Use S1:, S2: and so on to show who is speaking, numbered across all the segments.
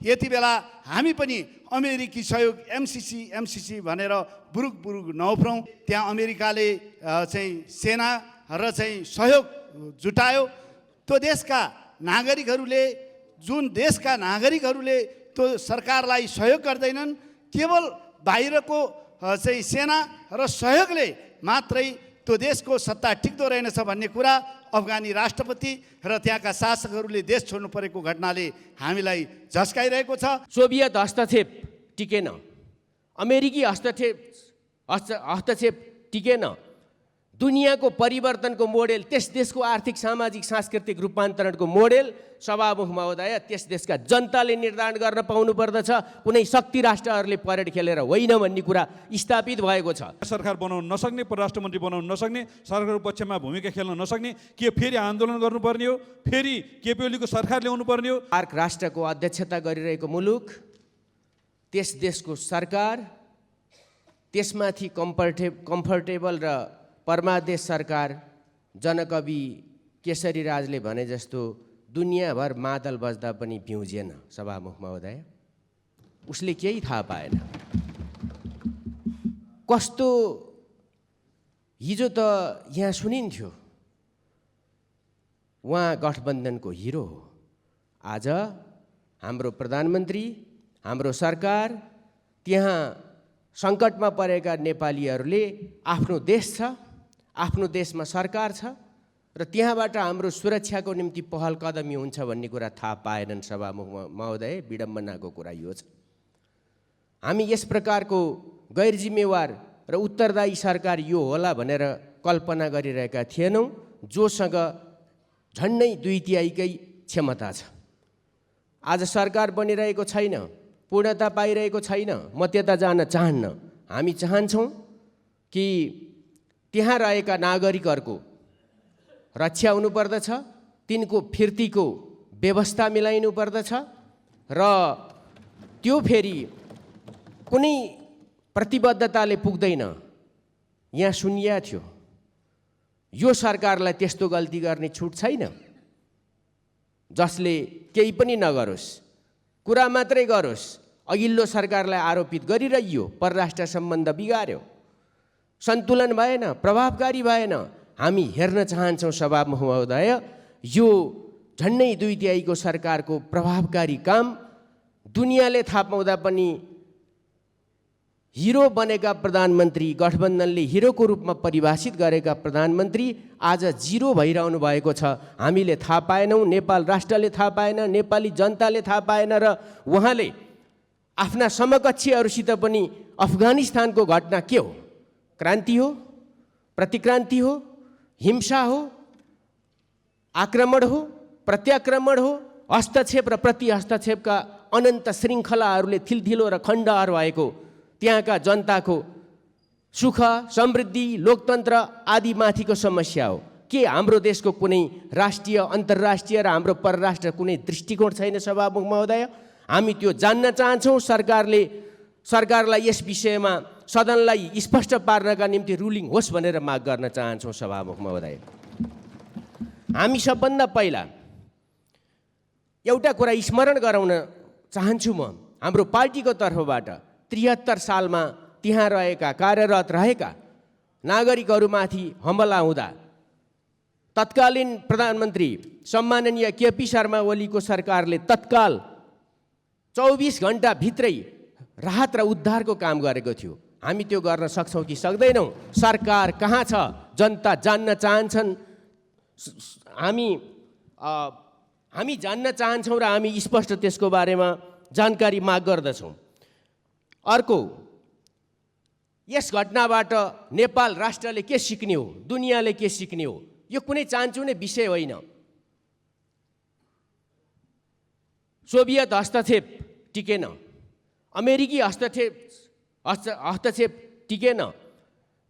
S1: यति बेला हामी पनि अमेरिकी सहयोग एमसिसी भनेर बुरुक नउफ्रौँ। त्यहाँ अमेरिकाले चाहिँ सेना र चाहिँ सहयोग जुटायो। त्यो देशका नागरिकहरूले त्यो सरकारलाई सहयोग गर्दैनन्। केवल बाहिरको चाहिँ सेना र सहयोगले मात्रै त्यो देशको सत्ता टिक्दो रहेनछ भन्ने कुरा अफगानी राष्ट्रपति र त्यहाँका शासकहरूले देश छोड्नु परेको घटनाले हामीलाई झस्काइरहेको छ।
S2: सोभियत हस्तक्षेप टिकेन, अमेरिकी हस्तक्षेप टिकेन, दुनियाँको परिवर्तनको मोडेल, त्यस देशको आर्थिक सामाजिक सांस्कृतिक रूपान्तरणको मोडेल सभामुख महोदय त्यस देशका जनताले निर्धारण गर्न पाउनु पर्दछ। कुनै शक्ति राष्ट्रहरूले परेड खेलेर होइन भन्ने कुरा स्थापित भएको छ।
S3: सरकार बनाउन नसक्ने, परराष्ट्र मन्त्री बनाउन नसक्ने, सरकारको पक्षमा भूमिका खेल्न नसक्ने, के फेरि आन्दोलन गर्नुपर्ने हो, फेरि केपी ओलीको सरकार ल्याउनु पर्ने हो?
S2: सार्क राष्ट्रको अध्यक्षता गरिरहेको मुलुक, त्यस देशको सरकार, त्यसमाथि कम्फर्टेबल र परमादेश सरकार, जनकवि केशरी राजले भने जस्तो दुनियाँभर मादल बज्दा पनि भिउजिएन सभामुख महोदय। उसले केही थाहा पाएन। कस्तो हिजो त यहाँ सुनिन्थ्यो उहाँ गठबन्धनको हिरो हो। आज हाम्रो प्रधानमन्त्री, हाम्रो सरकार, त्यहाँ सङ्कटमा परेका नेपालीहरूले आफ्नो देश छ, आफ्नो देशमा सरकार छ र त्यहाँबाट हाम्रो सुरक्षाको निम्ति पहल कदमी हुन्छ भन्ने कुरा थाहा पाएनन् सभामुख महोदय। विडम्बनाको कुरा यो छ। हामी यस प्रकारको गैर जिम्मेवार र उत्तरदायी सरकार यो होला भनेर कल्पना गरिरहेका थिएनौँ, जोसँग झन्डै 2/3 क्षमता छ। आज सरकार बनिरहेको छैन, पूर्णता पाइरहेको छैन। म त्यता जान चाहन्न। हामी चाहन्छौँ कि त्यहाँ रहेका नागरिकहरूको रक्षा हुनुपर्दछ, तिनको फिर्तीको व्यवस्था मिलाइनु पर्दछ र त्यो फेरि कुनै प्रतिबद्धताले पुग्दैन। यहाँ सुनिया थियो, यो सरकारलाई त्यस्तो गल्ती गर्ने छुट छैन जसले केही पनि नगरोस्, कुरा मात्रै गरोस्। अघिल्लो सरकारलाई आरोपित गरिरहियो, परराष्ट्र सम्बन्ध बिगार्यो, सन्तुलन भएन, प्रभावकारी भएन। हामी हेर्न चाहन्छौँ सभामुख महोदय, यो झन्डै 2/3 सरकारको प्रभावकारी काम दुनियाँले थाहा पाउँदा पनि हिरो बनेका प्रधानमन्त्री, गठबन्धनले हिरोको रूपमा परिभाषित गरेका प्रधानमन्त्री आज जिरो भइरहनु भएको छ। हामीले थाहा पाएनौँ, नेपाल राष्ट्रले थाहा पाएन, नेपाली जनताले थाहा पाएन र उहाँले आफ्ना समकक्षीहरूसित पनि अफगानिस्तानको घटना के हो, क्रान्ति हो, प्रतिक्रान्ति हो, हिंसा हो, आक्रमण हो, प्रत्याक्रमण हो, हस्तक्षेप र प्रतिहस्तक्षेपका अनन्त श्रृङ्खलाहरूले थिलथिलो र खण्डहर भएको त्यहाँका जनताको सुख, समृद्धि, लोकतन्त्र आदि माथिको समस्या हो। के हाम्रो देशको कुनै राष्ट्रिय, अन्तर्राष्ट्रिय र हाम्रो परराष्ट्र कुनै दृष्टिकोण छैन सभामुख महोदय? हामी त्यो जान्न चाहन्छौँ। सरकारलाई यस विषयमा सदनलाई स्पष्ट पार्नका निम्ति रुलिङ होस् भनेर माग गर्न चाहन्छौँ सभामुख महोदय। हामी सबभन्दा पहिला एउटा कुरा स्मरण गराउन चाहन्छु म। हाम्रो पार्टीको तर्फबाट 73 सालमा त्यहाँ रहेका, कार्यरत रहेका नागरिकहरूमाथि हमला हुँदा तत्कालीन प्रधानमन्त्री सम्माननीय केपी शर्मा ओलीको सरकारले तत्काल 24 घण्टा भित्रै राहत र उद्धारको काम गरेको थियो। हामी त्यो गर्न सक्छौँ कि सक्दैनौँ? सरकार कहाँ छ? जनता जान्न चाहन्छन्। हामी जान्न चाहन्छौँ र हामी स्पष्ट त्यसको बारेमा जानकारी माग गर्दछौँ। अर्को, यस घटनाबाट नेपाल राष्ट्रले के सिक्ने हो, दुनियाँले के सिक्ने हो? यो कुनै चान्चुने विषय होइन। सोभियत हस्तक्षेप टिकेन, अमेरिकी हस्तक्षेप टिकेन,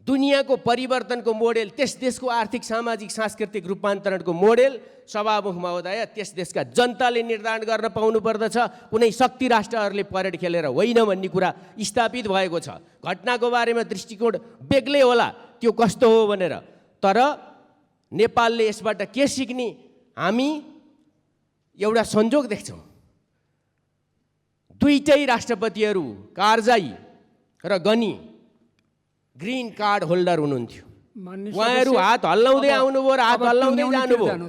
S2: दुनियाँको परिवर्तनको मोडेल, त्यस देशको आर्थिक सामाजिक सांस्कृतिक रूपान्तरणको मोडेल सभामुख महोदय त्यस देशका जनताले निर्धारण गर्न पाउनु पर्दछ। कुनै शक्ति राष्ट्रहरूले परेड खेलेर होइन भन्ने कुरा स्थापित भएको छ। घटनाको बारेमा दृष्टिकोण बेग्लै होला, त्यो कस्तो हो भनेर। तर नेपालले यसबाट के सिक्ने? हामी एउटा संजोग देख्छौँ। दुईटै राष्ट्रपतिहरू कारजाई र गनी ग्रिन कार्ड होल्डर हुनुहुन्थ्यो। उहाँहरू हात हल्लाउँदै आउनुभयो र हात हल्लाउँदै जानुभयो।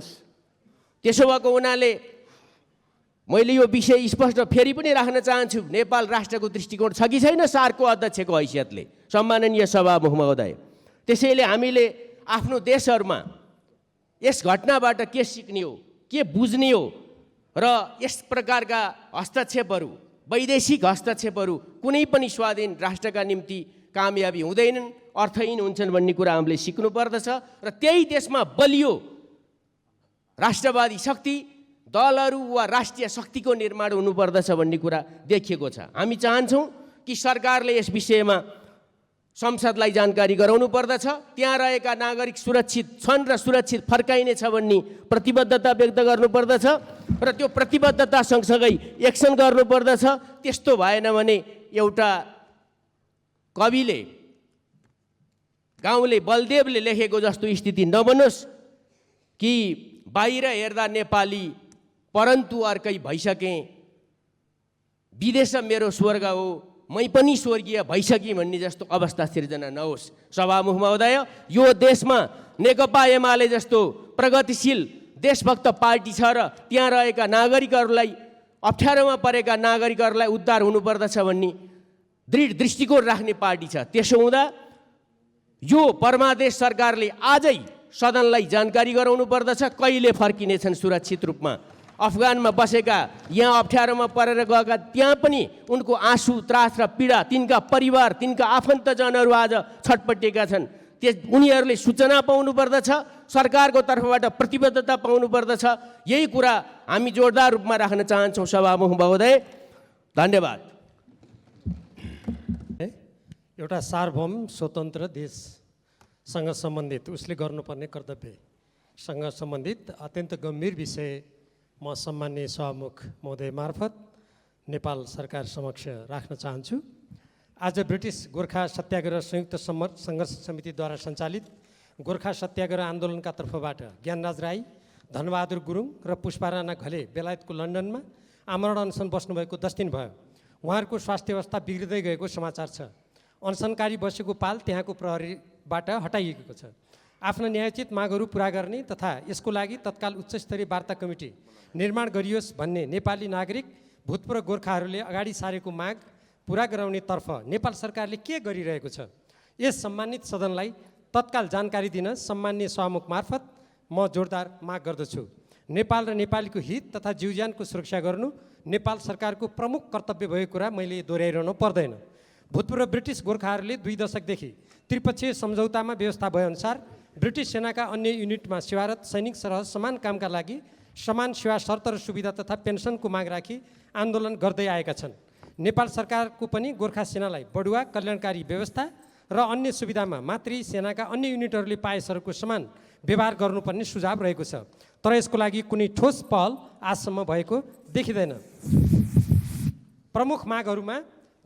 S2: त्यसो भएको हुनाले मैले यो विषय स्पष्ट फेरि पनि राख्न चाहन्छु, नेपाल राष्ट्रको दृष्टिकोण छ कि छैन सार्कको अध्यक्षको हैसियतले, सम्माननीय सभामुख महोदय। त्यसैले हामीले आफ्नो देशहरूमा यस घटनाबाट के सिक्ने हो, के बुझ्ने हो र यस प्रकारका हस्तक्षेपहरू, वैदेशिक हस्तक्षेपहरू कुनै पनि स्वाधीन राष्ट्रका निम्ति कामयाबी हुँदैनन्, अर्थहीन हुन्छन् भन्ने कुरा हामीले सिक्नुपर्दछ। र त्यही देशमा बलियो राष्ट्रवादी शक्ति, दलहरू वा राष्ट्रिय शक्तिको निर्माण हुनुपर्दछ भन्ने कुरा देखिएको छ। हामी चाहन्छौँ कि सरकारले यस विषयमा संसदलाई जानकारी गराउनु पर्दछ, त्यहाँ रहेका नागरिक सुरक्षित छन् र सुरक्षित फर्काइनेछ भन्ने प्रतिबद्धता व्यक्त गर्नुपर्दछ र त्यो प्रतिबद्धता सँगसँगै एक्सन गर्नुपर्दछ। त्यस्तो भएन भने एउटा कविले, गाउँले बलदेवले लेखेको जस्तो स्थिति नबनोस् कि बाहिर हेर्दा नेपाली परन्तु अर्कै भइसकेँ, विदेश मेरो स्वर्ग हो, मै पनि स्वर्गीय भइसकेँ भन्ने जस्तो अवस्था सिर्जना नहोस्। सभामुख महोदय, यो देशमा नेकपा एमाले जस्तो प्रगतिशील देशभक्त पार्टी छ र त्यहाँ रहेका नागरिकहरूलाई, अप्ठ्यारोमा परेका नागरिकहरूलाई उद्धार हुनुपर्दछ भन्ने दृढ दृष्टिकोण राख्ने पार्टी छ। त्यसो हुँदा यो परमादेश सरकारले आजै सदनलाई जानकारी गराउनु पर्दछ, कहिले फर्किनेछन् सुरक्षित रूपमा। अफगानमा बसेका, यहाँ अप्ठ्यारोमा परेर गएका, त्यहाँ पनि उनको आँसु, त्रास र पीडा, तिनका परिवार, तिनका आफन्तजनहरू आज छटपटिएका छन्। उनीहरूले सूचना पाउनु पर्दछ, सरकारको तर्फबाट प्रतिबद्धता पाउनु पर्दछ। यही कुरा हामी जोरदार रूपमा राख्न चाहन्छौँ सभामुख महोदय। धन्यवाद।
S4: एउटा सार्वभौम स्वतन्त्र देशसँग सम्बन्धित उसले गर्नुपर्ने कर्तव्यसँग सम्बन्धित अत्यन्त गम्भीर विषय म सम्माननीय सभामुख महोदय मार्फत नेपाल सरकार समक्ष राख्न चाहन्छु। आज ब्रिटिस गोर्खा सत्याग्रह संयुक्त सङ्घर्ष समितिद्वारा सञ्चालित गोर्खा सत्याग्रह आन्दोलनका तर्फबाट ज्ञानराज राई, धनबहादुर गुरुङ र पुष्पा राणा घले बेलायतको लन्डनमा आमरण अनसन बस्नुभएको 10 दिन भयो। उहाँहरूको स्वास्थ्य अवस्था बिग्रिँदै गएको समाचार छ। अनसनकारी बसेको पाल त्यहाँको प्रहरीबाट हटाइएको छ। आफ्ना न्यायोचित मागहरू पुरा गर्ने तथा यसको लागि तत्काल उच्चस्तरीय वार्ता कमिटी निर्माण गरियोस् भन्ने नेपाली नागरिक भूतपूर्व गोर्खाहरूले अगाडि सारेको माग पुरा गराउनेतर्फ नेपाल सरकारले के गरिरहेको छ, यस सम्मानित सदनलाई तत्काल जानकारी दिन सम्माननीय सभामुख मार्फत म जोरदार माग गर्दछु। नेपाल र नेपालीको हित तथा जीवज्यानको सुरक्षा गर्नु नेपाल सरकारको प्रमुख कर्तव्य भएको कुरा मैले दोहोऱ्याइरहनु पर्दैन। भूतपूर्व ब्रिटिस गोर्खाहरूले 2 दशकदेखि त्रिपक्षीय सम्झौतामा व्यवस्था भएअनुसार ब्रिटिस सेनाका अन्य युनिटमा सेवारत सैनिक सरह समान कामका लागि समान सेवा शर्त र सुविधा तथा पेन्सनको माग राखी आन्दोलन गर्दै आएका छन्। नेपाल सरकारको पनि गोर्खा सेनालाई बढुवा कल्याणकारी व्यवस्था र अन्य सुविधामा मातृ सेनाका अन्य युनिटहरूले पाएसरको समान व्यवहार गर्नुपर्ने सुझाव रहेको छ, तर यसको लागि कुनै ठोस पहल आजसम्म भएको देखिँदैन। प्रमुख मागहरूमा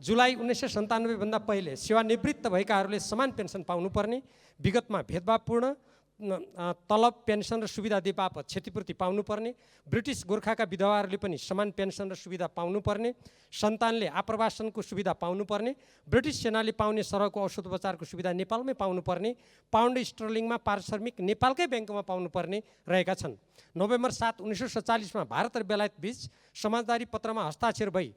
S4: जुलाई 1997 भन्दा पहिले सेवानिवृत्त भएकाहरूले समान पेन्सन पाउनुपर्ने, विगतमा भेदभावपूर्ण तलब, पेन्सन र सुविधा दिए बापत क्षतिपूर्ति पाउनुपर्ने, ब्रिटिस गोर्खाका विधवाहरूले पनि समान पेन्सन र सुविधा पाउनुपर्ने, सन्तानले आप्रवासनको सुविधा पाउनुपर्ने, ब्रिटिस सेनाले पाउने सरहको औषधोपचारको सुविधा नेपालमै पाउनुपर्ने, पाउन्ड स्टर्लिङमा पारिश्रमिक नेपालकै ब्याङ्कमा पाउनुपर्ने रहेका छन्। नोभेम्बर 7, 1947 भारत र बेलायत बीच समझदारी पत्रमा हस्ताक्षर भई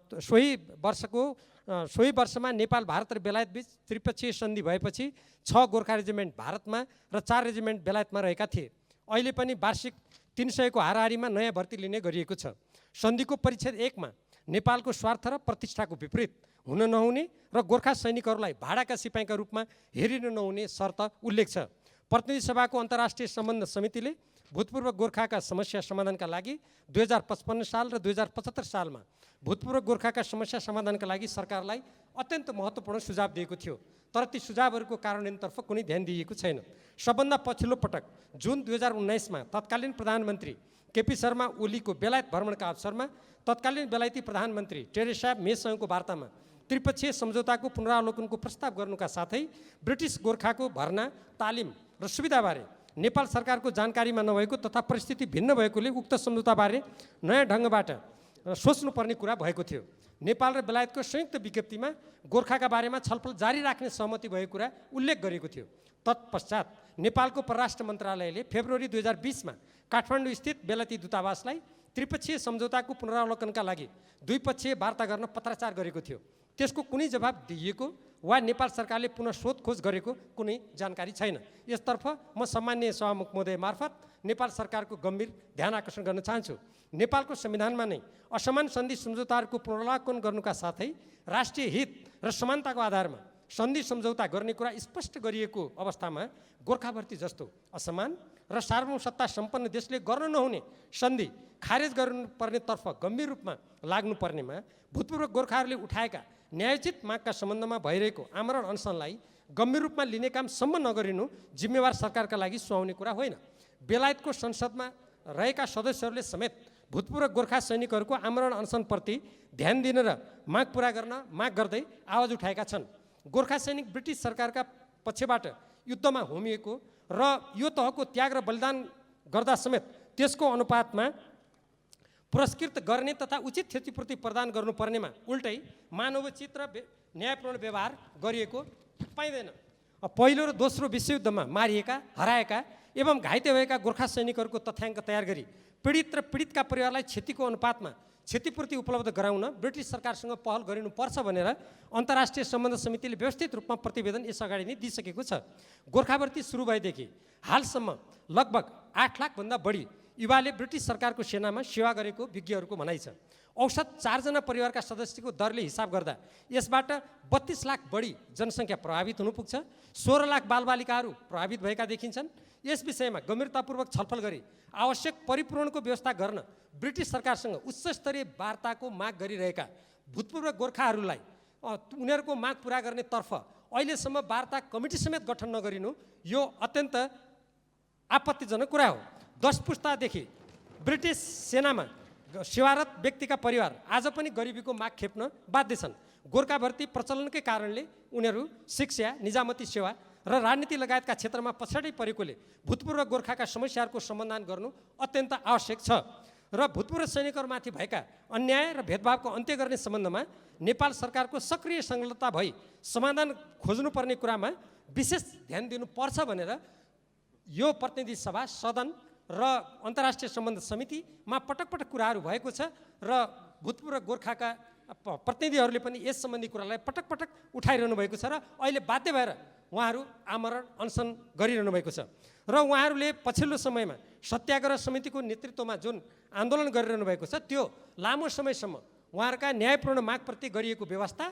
S4: सोही वर्षमा नेपाल, भारत र बेलायत बीच त्रिपक्षीय सन्धि भएपछि 6 गोर्खा रेजिमेन्ट भारतमा र 4 रेजिमेन्ट बेलायतमा रहेका थिए। अहिले पनि वार्षिक 300 को हाराहारीमा नयाँ भर्ती लिने गरिएको छ। सन्धिको परिच्छेद 1 मा नेपालको स्वार्थ र प्रतिष्ठाको विपरीत हुन नहुने र गोर्खा सैनिकहरूलाई भाडाका सिपाहीका रूपमा हेरिन नहुने शर्त उल्लेख छ। प्रतिनिधि सभाको अन्तर्राष्ट्रिय सम्बन्ध समितिले भूतपूर्व गोर्खाका समस्या समाधानका लागि 2055 साल र 2075 सालमा भूतपूर्व गोर्खाका समस्या समाधानका लागि सरकारलाई अत्यन्त महत्त्वपूर्ण सुझाव दिएको थियो, तर ती सुझावहरूको कार्यान्वयनतर्फ कुनै ध्यान दिइएको छैन। सबभन्दा पछिल्लो पटक जुन 2019 मा तत्कालीन प्रधानमन्त्री केपी शर्मा ओलीको बेलायत भ्रमणका अवसरमा तत्कालीन बेलायती प्रधानमन्त्री टेरेसा मेसँगको वार्तामा त्रिपक्षीय सम्झौताको पुनरावलोकनको प्रस्ताव गर्नुका साथै ब्रिटिस गोर्खाको भर्ना, तालिम र सुविधाबारे नेपाल सरकारको जानकारीमा नभएको तथा परिस्थिति भिन्न भएकोले उक्त सम्झौताबारे नयाँ ढङ्गबाट सोच्नुपर्ने कुरा भएको थियो। नेपाल र बेलायतको संयुक्त विज्ञप्तिमा गोर्खाका बारेमा छलफल जारी राख्ने सहमति भएको कुरा उल्लेख गरेको थियो। तत्पश्चात नेपालको परराष्ट्र मन्त्रालयले फेब्रुअरी 2020मा काठमाडौँ स्थित बेलायती दूतावासलाई त्रिपक्षीय सम्झौताको पुनरावलोकनका लागि द्विपक्षीय वार्ता गर्न पत्राचार गरेको थियो। त्यसको कुनै जवाब दिइएको वा नेपाल सरकारले पुनः सोधखोज गरेको कुनै जानकारी छैन। यसतर्फ म सम्माननीय सभामुख महोदय मार्फत नेपाल सरकारको गम्भीर ध्यान आकर्षण गर्न चाहन्छु। नेपालको संविधानमा नै असमान सन्धि सम्झौताहरूको पुनरावलोकन गर्नुका साथै राष्ट्रिय हित र समानताको आधारमा सन्धि सम्झौता गर्ने कुरा स्पष्ट गरिएको अवस्थामा गोर्खाभर्ती जस्तो असमान र सार्वभौम सत्ता सम्पन्न देशले गर्न नहुने सन्धि खारेज गर्नुपर्नेतर्फ गम्भीर रूपमा लाग्नुपर्नेमा भूतपूर्व गोर्खाहरूले उठाएका न्यायोचित मागका सम्बन्धमा भइरहेको आमरण अनसनलाई गम्भीर रूपमा लिने काम सम्म नगरिनु जिम्मेवार सरकारका लागि सुहाउने कुरा होइन। बेलायतको संसदमा रहेका सदस्यहरूले समेत भूतपूर्व गोर्खा सैनिकहरूको आमरण अनसनप्रति ध्यान दिन र माग पुरा गर्न माग गर्दै आवाज उठाएका छन्। गोर्खा सैनिक ब्रिटिस सरकारका पक्षबाट युद्धमा होमिएको र यो तहको त्याग र बलिदान गर्दा समेत त्यसको अनुपातमा पुरस्कृत गर्ने तथा उचित क्षतिपूर्ति प्रदान गर्नुपर्नेमा उल्टै मानवोचित र न्यायपूर्ण व्यवहार गरिएको पाइँदैन। पहिलो र दोस्रो विश्वयुद्धमा मारिएका, हराएका एवं घाइते भएका गोर्खा सैनिकहरूको तथ्याङ्क तयार गरी पीडित र पीडितका परिवारलाई क्षतिको अनुपातमा क्षतिपूर्ति उपलब्ध गराउन ब्रिटिस सरकारसँग पहल गरिनुपर्छ भनेर अन्तर्राष्ट्रिय सम्बन्ध समितिले व्यवस्थित रूपमा प्रतिवेदन यसअगाडि नै दिइसकेको छ। गोर्खाभर्ती सुरु भएदेखि हालसम्म लगभग 8 लाखभन्दा बढी युवाले ब्रिटिस सरकारको सेनामा सेवा गरेको विज्ञहरूको भनाइ छ। औसत 4 जना परिवारका सदस्यको दरले हिसाब गर्दा यसबाट 32 लाख बढी जनसङ्ख्या प्रभावित हुन पुग्छ। 16 लाख बालबालिकाहरू प्रभावित भएका देखिन्छन्। यस विषयमा गम्भीरतापूर्वक छलफल गरी आवश्यक परिपूरणको व्यवस्था गर्न ब्रिटिस सरकारसँग उच्च स्तरीय वार्ताको माग गरिरहेका भूतपूर्व गोर्खाहरूलाई उनीहरूको माग पुरा गर्नेतर्फ अहिलेसम्म वार्ता कमिटी समेत गठन नगरिनु यो अत्यन्त आपत्तिजनक कुरा हो। 10 पुस्तादेखि ब्रिटिस सेनामा सेवारत व्यक्तिका परिवार आज पनि गरिबीको माग खेप्न बाध्य छन्। गोर्खाभर्ती प्रचलनकै कारणले उनीहरू शिक्षा, निजामती सेवा र राजनीति लगायतका क्षेत्रमा पछाडि परेकोले भूतपूर्व गोर्खाका समस्याहरूको समाधान गर्नु अत्यन्त आवश्यक छ र भूतपूर्व सैनिकहरूमाथि भएका अन्याय र भेदभावको अन्त्य गर्ने सम्बन्धमा नेपाल सरकारको सक्रिय संलग्नता भई समाधान खोज्नुपर्ने कुरामा विशेष ध्यान दिनुपर्छ भनेर यो प्रतिनिधि सभा, सदन र अन्तर्राष्ट्रिय सम्बन्ध समितिमा पटक पटक कुराहरू भएको छ र भूतपूर्व गोर्खाका प्रतिनिधिहरूले पनि यस सम्बन्धी कुरालाई पटक पटक उठाइरहनु भएको छ र अहिले बाध्य भएर उहाँहरू आमरण अनसन गरिरहनु भएको छ र उहाँहरूले पछिल्लो समयमा सत्याग्रह समितिको नेतृत्वमा जुन आन्दोलन गरिरहनु भएको छ त्यो लामो समयसम्म उहाँहरूका न्यायपूर्ण मागप्रति गरिएको व्यवस्था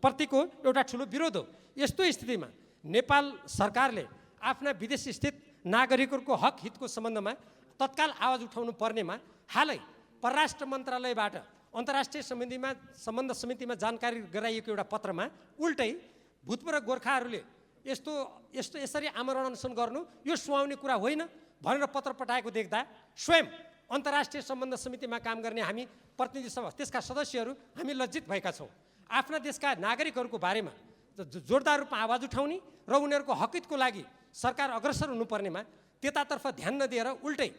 S4: प्रतिको एउटा ठुलो विरोध हो। यस्तो स्थितिमा नेपाल सरकारले आफ्ना विदेश स्थित नागरिकहरूको हक हितको सम्बन्धमा तत्काल आवाज उठाउनु पर्नेमा हालै परराष्ट्र मन्त्रालयबाट अन्तर्राष्ट्रिय सम्बन्ध समितिमा जानकारी गराइएको एउटा पत्रमा उल्टै भूतपूर्व गोर्खाहरूले यसरी आमरण अनसन गर्नु यो सुहाउने कुरा होइन भनेर पत्र पठाएको देख्दा स्वयं अन्तर्राष्ट्रिय सम्बन्ध समितिमा काम गर्ने हामी प्रतिनिधि सभा, त्यसका सदस्यहरू हामी लज्जित भएका छौँ। आफ्ना देशका नागरिकहरूको बारेमा जोरदार रूपमा आवाज उठाउने र उनीहरूको हकितको लागि सरकार अग्रसर हुनुपर्नेमा त्यतातर्फ ध्यान नदिएर उल्टै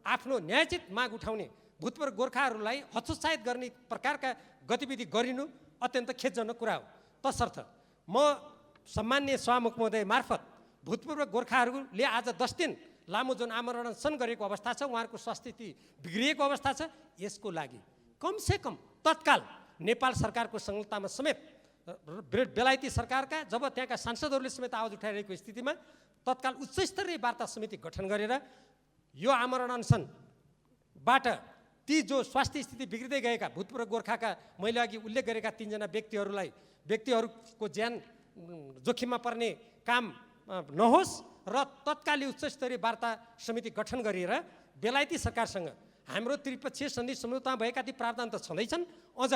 S4: आफ्नो न्यायोचित माग उठाउने भूतपूर्व गोर्खाहरूलाई हतोत्साहित गर्ने प्रकारका गतिविधि गरिनु अत्यन्त खेदजनक कुरा हो। तसर्थ म सम्माननीय सभामुख महोदय मार्फत भूतपूर्व गोर्खाहरूले आज 10 दिन लामो जुन आमरण अनसन गरेको अवस्था छ, उहाँहरूको स्वास्थ्य स्थिति बिग्रिएको अवस्था छ, यसको लागि कमसेकम तत्काल नेपाल सरकारको संलग्नतामा समेत बेलायती सरकारका जब त्यहाँका सांसदहरूले समेत आवाज उठाइरहेको स्थितिमा तत्काल उच्च स्तरीय वार्ता समिति गठन गरेर यो आमरण अनसनबाट ती जो स्वास्थ्य स्थिति बिग्रिँदै गएका भूतपूर्व गोर्खाका मैले अघि उल्लेख गरेका 3 जना व्यक्तिहरूको ज्यान जोखिममा पर्ने काम नहोस् र तत्कालीन उच्च स्तरीय वार्ता समिति गठन गरेर बेलायती सरकारसँग हाम्रो त्रिपक्षीय सन्धि सम्झौतामा भएका ती प्रावधान त छँदैछन्, अझ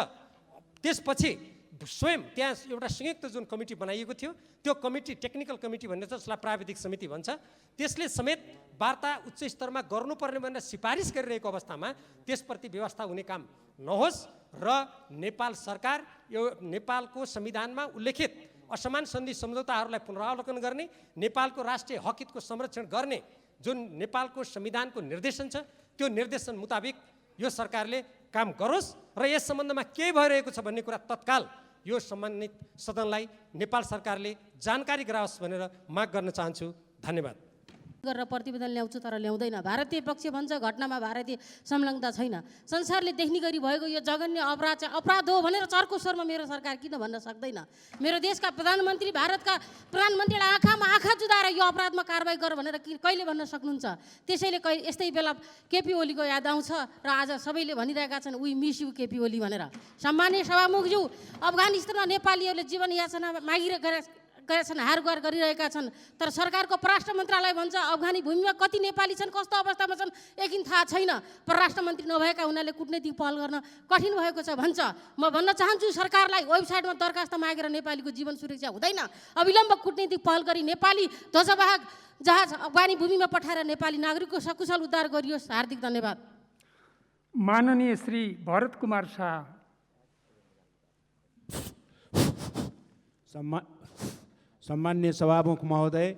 S4: त्यसपछि स्वयं त्यहाँ एउटा संयुक्त जुन कमिटी बनाइएको थियो त्यो कमिटी टेक्निकल कमिटी भन्ने छ, जसलाई प्राविधिक समिति भन्छ, त्यसले समेत वार्ता उच्च स्तरमा गर्नुपर्ने भनेर सिफारिस गरिरहेको अवस्थामा त्यसप्रति व्यवस्था हुने काम नहोस् र नेपाल सरकार यो नेपालको संविधानमा उल्लेखित असमान सन्धि सम्झौताहरूलाई पुनरावलोकन गर्ने, नेपालको राष्ट्रिय हक हितको संरक्षण गर्ने जुन नेपालको संविधानको निर्देशन छ त्यो निर्देशन मुताबिक यो सरकारले काम गरोस् र यस सम्बन्धमा के भइरहेको छ भन्ने कुरा तत्काल यो सम्बन्धित सदनलाई नेपाल सरकारले जानकारी गराओस् भनेर माग गर्न चाहन्छु। धन्यवाद।
S5: गरेर प्रतिवेदन ल्याउँछु तर ल्याउँदैन। भारतीय पक्ष भन्छ घटनामा भारतीय संलग्नता छैन। संसारले देख्ने गरी भएको यो जघन्य अपराध चाहिँ अपराध हो भनेर चर्को स्वरमा मेरो सरकार किन भन्न सक्दैन? मेरो देशका प्रधानमन्त्री, भारतका प्रधानमन्त्रीलाई आँखामा आँखा जुदाएर यो अपराधमा कारबाही गर भनेर कहिले भन्न सक्नुहुन्छ? त्यसैले यस्तै बेला केपी ओलीको याद आउँछ र आज सबैले भनिरहेका छन् we miss you KP Oli भनेर। सम्माननीय सभामुखज्यू, अफगानिस्तानमा नेपालीहरूले जीवन याचना मागिरहेछन्, हारगुहार गरिरहेका छन्, तर सरकारको परराष्ट्र मन्त्रालय भन्छ अफगानी भूमिमा कति नेपाली छन्, कस्तो अवस्थामा छन् एकिन थाहा छैन। परराष्ट्र मन्त्री नभएका हुनाले कूटनीतिक पहल गर्न कठिन भएको छ भन्छ। म भन्न चाहन्छु सरकारलाई वेबसाइटमा दरखास्त मागेर नेपालीको जीवन सुरक्षा हुँदैन। अविलम्ब कूटनीतिक पहल गरी नेपाली ध्वजवाहक जहाज अफगानी भूमिमा पठाएर नेपाली नागरिकको सकुशल उद्धार गरियोस्। हार्दिक धन्यवाद।
S6: माननीय श्री भरत कुमार शाह।
S7: सम्मान्य सभामुख महोदय,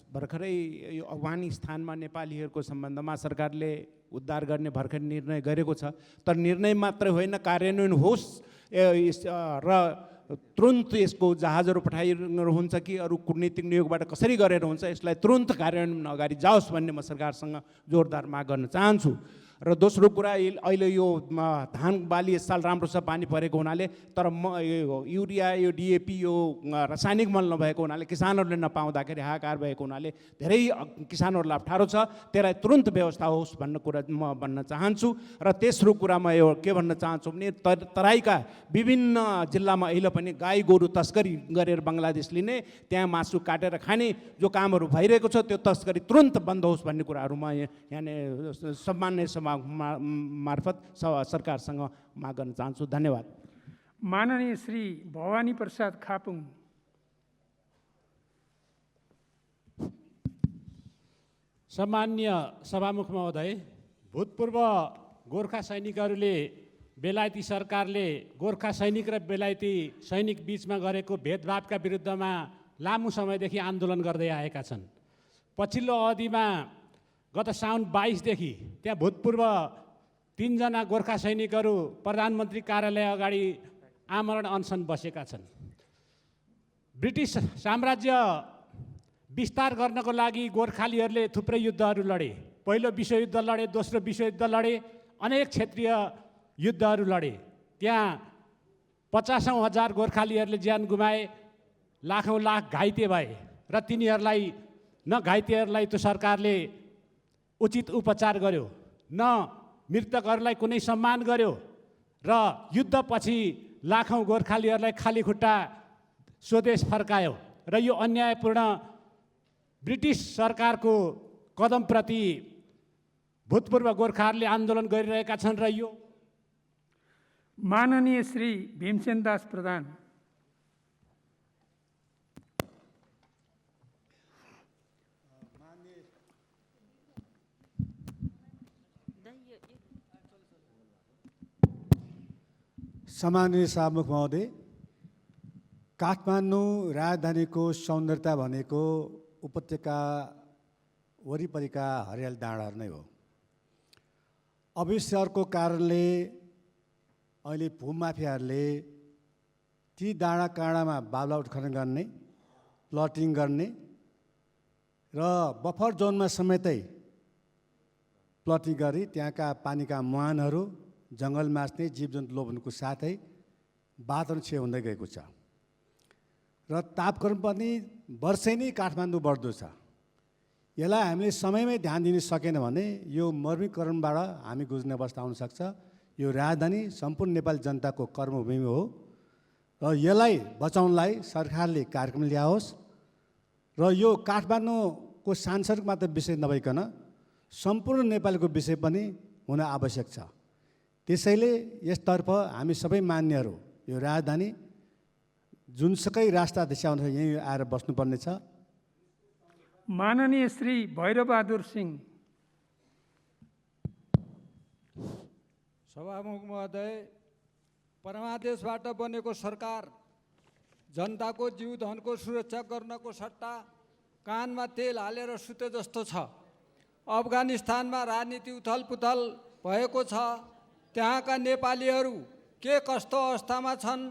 S7: भर्खरै यो अफगानिस्तानमा नेपालीहरूको सम्बन्धमा सरकारले उद्धार गर्ने भर्खर निर्णय गरेको छ, तर निर्णय मात्रै होइन, कार्यान्वयन होस् र तुरुन्त यसको जहाजहरू पठाइरहन्छ कि अरू कूटनीतिक नियोगबाट कसरी गरेर हुन्छ, यसलाई तुरुन्त कार्यान्वयन अगाडि जाओस् भन्ने म सरकारसँग जोरदार माग गर्न चाहन्छु। र दोस्रो कुरा, अहिले यो धान बाली यस साल राम्रो छ, पानी परेको हुनाले, तर यो युरिया, यो डिएपी, यो रासायनिक मल नभएको हुनाले किसानहरूले नपाउँदाखेरि हाहाकार भएको हुनाले धेरै किसानहरूलाई अप्ठ्यारो छ। त्यसलाई तुरुन्त व्यवस्था होस् भन्ने कुरा म भन्न चाहन्छु। र तेस्रो कुरा म यो के भन्न चाहन्छु भने तराईका विभिन्न जिल्लामा अहिले पनि गाई गोरु तस्करी गरेर बङ्गलादेशले नै त्यहाँ मासु काटेर खाने जो कामहरू भइरहेको छ त्यो तस्करी तुरुन्त बन्द होस् भन्ने कुराहरू म यहाँ सम्मान्य सभा मार्फत सरकारसँग माग गर्न चाहन्छु। धन्यवाद।
S6: माननीय श्री भवानी प्रसाद खापुङ।
S8: सम्मान्य सभामुख महोदय, भूतपूर्व गोर्खा सैनिकहरूले बेलायती सरकारले गोर्खा सैनिक र बेलायती सैनिक बीचमा गरेको भेदभावका विरुद्धमा लामो समयदेखि आन्दोलन गर्दै आएका छन्। पछिल्लो अवधिमा गत साउन 22 देखि त्यहाँ भूतपूर्व 3 जना गोर्खा सैनिकहरू प्रधानमन्त्री कार्यालय अगाडि आमरण अनसन बसेका छन्। ब्रिटिस साम्राज्य विस्तार गर्नको लागि गोर्खालीहरूले थुप्रै युद्धहरू लडे। पहिलो विश्वयुद्ध लडे, दोस्रो विश्वयुद्ध लडे, अनेक क्षेत्रीय युद्धहरू लडे। त्यहाँ 50,000 गोर्खालीहरूले ज्यान गुमाए, लाखौँ लाख घाइते भए र तिनीहरूलाई घाइतेहरूलाई त्यो सरकारले उचित उपचार गर्यो, न मृतकहरूलाई कुनै सम्मान गर्यो र युद्धपछि लाखौँ गोर्खालीहरूलाई खाली खुट्टा स्वदेश फर्कायो। र यो अन्यायपूर्ण ब्रिटिस सरकारको कदमप्रति भूतपूर्व गोर्खाहरूले आन्दोलन गरिरहेका छन्। र यो
S6: माननीय श्री भीमसेन दास प्रधान।
S9: सम्माननीय सभामुख महोदय, काठमाडौँ राजधानीको सौन्दर्यता भनेको उपत्यका वरिपरिका हरियाली डाँडाहरू नै हो। अविष्कारको कारणले अहिले भूमाफियाहरूले ती डाँडा काँडामा बाब्ला उत्खनन गर्ने, प्लटिङ गर्ने र बफर जोनमा समेतै प्लटिङ गरी त्यहाँका पानीका मुहानहरू, जङ्गल मास्ने जीवजन्तु लोभनको साथै वातावरण क्षय हुँदै गएको छ र तापक्रम पनि वर्षै नै काठमाडौँ बढ्दो छ। यसलाई हामीले समयमै ध्यान दिन सकेन भने यो मर्मीकरणबाट हामी गुज्ने अवस्था आउनसक्छ। यो राजधानी सम्पूर्ण नेपाली जनताको कर्मभूमि हो र यसलाई बचाउनलाई सरकारले कार्यक्रम ल्याओस् र यो काठमाडौँको सांसदको मात्र विषय नभइकन सम्पूर्ण नेपालीको विषय पनि हुन आवश्यक छ। त्यसैले यसतर्फ हामी सबै मान्यहरू यो राजधानी जुनसुकै रास्ता दिशा अनुसार यहीँ आएर बस्नुपर्ने छ।
S6: माननीय श्री भैरबबहादुर सिंह।
S10: सभामुख महोदय, परमादेशबाट बनेको सरकार जनताको जीवधनको सुरक्षा गर्नको सट्टा कानमा तेल हालेर सुते जस्तो छ। अफगानिस्तानमा राजनीति उथलपुथल भएको छ। त्यहाँका नेपालीहरू के कस्तो अवस्थामा छन्,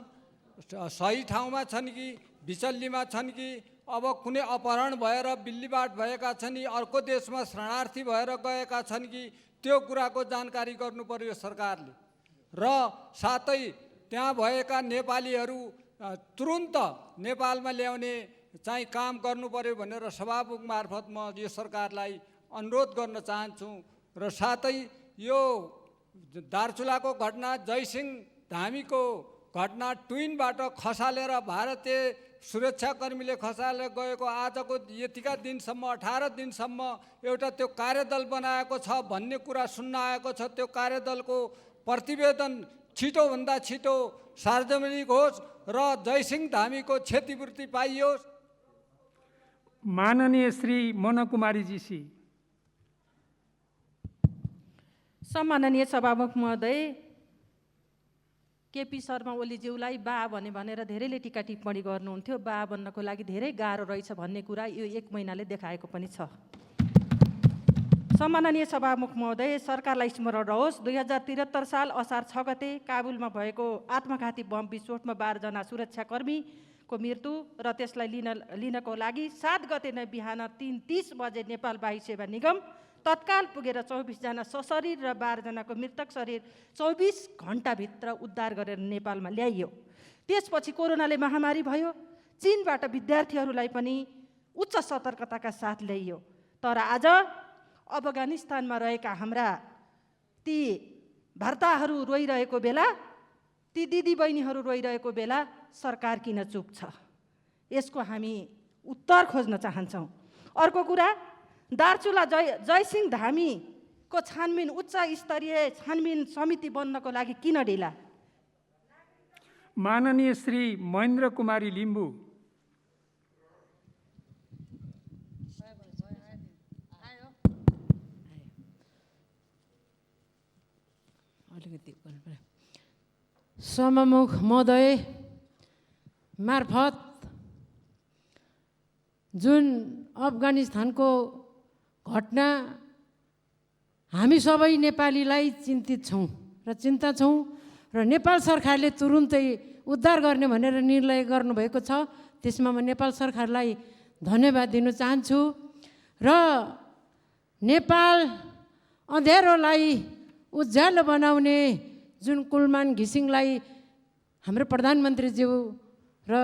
S10: सही ठाउँमा छन् कि बिचल्लीमा छन् कि अब कुनै अपहरण भएर बिल्लीबाट भएका छन् कि अर्को देशमा शरणार्थी भएर गएका छन् कि त्यो कुराको जानकारी गर्नु पर्यो सरकारले। र साथै त्यहाँ भएका नेपालीहरू तुरुन्त नेपालमा ल्याउने चाहिँ काम गर्नु पर्यो भनेर सभामुख मार्फत म यो सरकारलाई अनुरोध गर्न चाहन्छु। र साथै यो दार्चुलाको घटना, जयसिंह धामीको घटना ट्विनबाट खसालेर भारतीय सुरक्षाकर्मीले खसालेर गएको आजको यतिका दिनसम्म 18 दिनसम्म एउटा त्यो कार्यदल बनाएको छ भन्ने कुरा सुन्न आएको छ। त्यो कार्यदलको प्रतिवेदन छिटोभन्दा छिटो सार्वजनिक होस् र जयसिंह धामीको क्षतिपूर्ति पाइयोस्।
S6: माननीय श्री मनकुमारीजी।
S11: सम्माननीय सभामुख महोदय, केपी शर्मा ओलीज्यूलाई बा भनेर धेरैले टिका टिप्पणी गर्नुहुन्थ्यो। बा बन्नको लागि धेरै गाह्रो रहेछ भन्ने कुरा यो 1 महिनाले देखाएको पनि छ। सम्माननीय सभामुख महोदय, सरकारलाई स्मरण रहोस् 2073 साल असार 6 गते काबुलमा भएको आत्मघाती बम विस्फोटमा 12 जना सुरक्षाकर्मीको मृत्यु र त्यसलाई लिनको लागि 7 गते नै बिहान 3:30 बजे नेपाल वायु सेवा निगम तत्काल पुगेर 24 जना सशरीर र 12 जनाको मृतक शरीर 24 घण्टाभित्र उद्धार गरेर नेपालमा ल्याइयो। त्यसपछि कोरोनाले महामारी भयो। चीनबाट विद्यार्थीहरूलाई पनि उच्च सतर्कताका साथ ल्याइयो। तर आज अफगानिस्तानमा रहेका हाम्रा ती भर्ताहरू रोइरहेको बेला, ती दिदीबहिनीहरू रोइरहेको बेला सरकार किन चुप छ? यसको हामी उत्तर खोज्न चाहन्छौँ। अर्को कुरा, दार्चुला जयसिंह धामीको छानबिन उच्च स्तरीय छानबिन समिति बन्नको लागि किन ढिला?
S6: माननीय श्री महेन्द्र कुमारी लिम्बू।
S12: सभामुख महोदय मार्फत जुन अफगानिस्तानको घटना हामी सबै नेपालीलाई चिन्तित छौँ र चिन्ता छौँ र नेपाल सरकारले तुरुन्तै उद्धार गर्ने भनेर निर्णय गर्नुभएको छ। त्यसमा म नेपाल सरकारलाई धन्यवाद दिन चाहन्छु। र नेपाल अँध्यारोलाई उज्यालो बनाउने जुन कुलमान घिसिङलाई हाम्रो प्रधानमन्त्रीज्यू र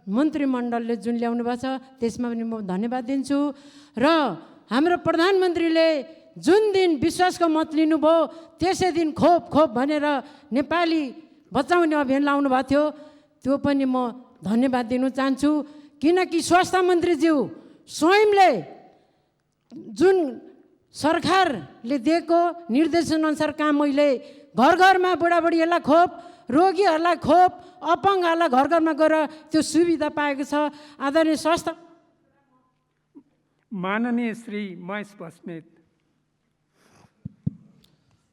S12: मन्त्रीमण्डलले जुन ल्याउनु भएको छ त्यसमा पनि म धन्यवाद दिन्छु। र हाम्रो प्रधानमन्त्रीले जुन दिन विश्वासको मत लिनुभयो त्यसै दिन खोप खोप भनेर नेपाली बचाउने अभियान लाउनु भएको थियो, त्यो पनि म धन्यवाद दिन चाहन्छु। किनकि स्वास्थ्य मन्त्रीज्यू स्वयंले जुन सरकारले दिएको निर्देशनअनुसार काम मैले घर घरमा बुढाबुढीहरूलाई खोप, रोगीहरूलाई खोप, अपाङ्गहरूलाई घर घरमा गएर त्यो सुविधा पाएको छ। आदरणीय स्वास्थ्य
S6: माननीय श्री महेश बस्नेत।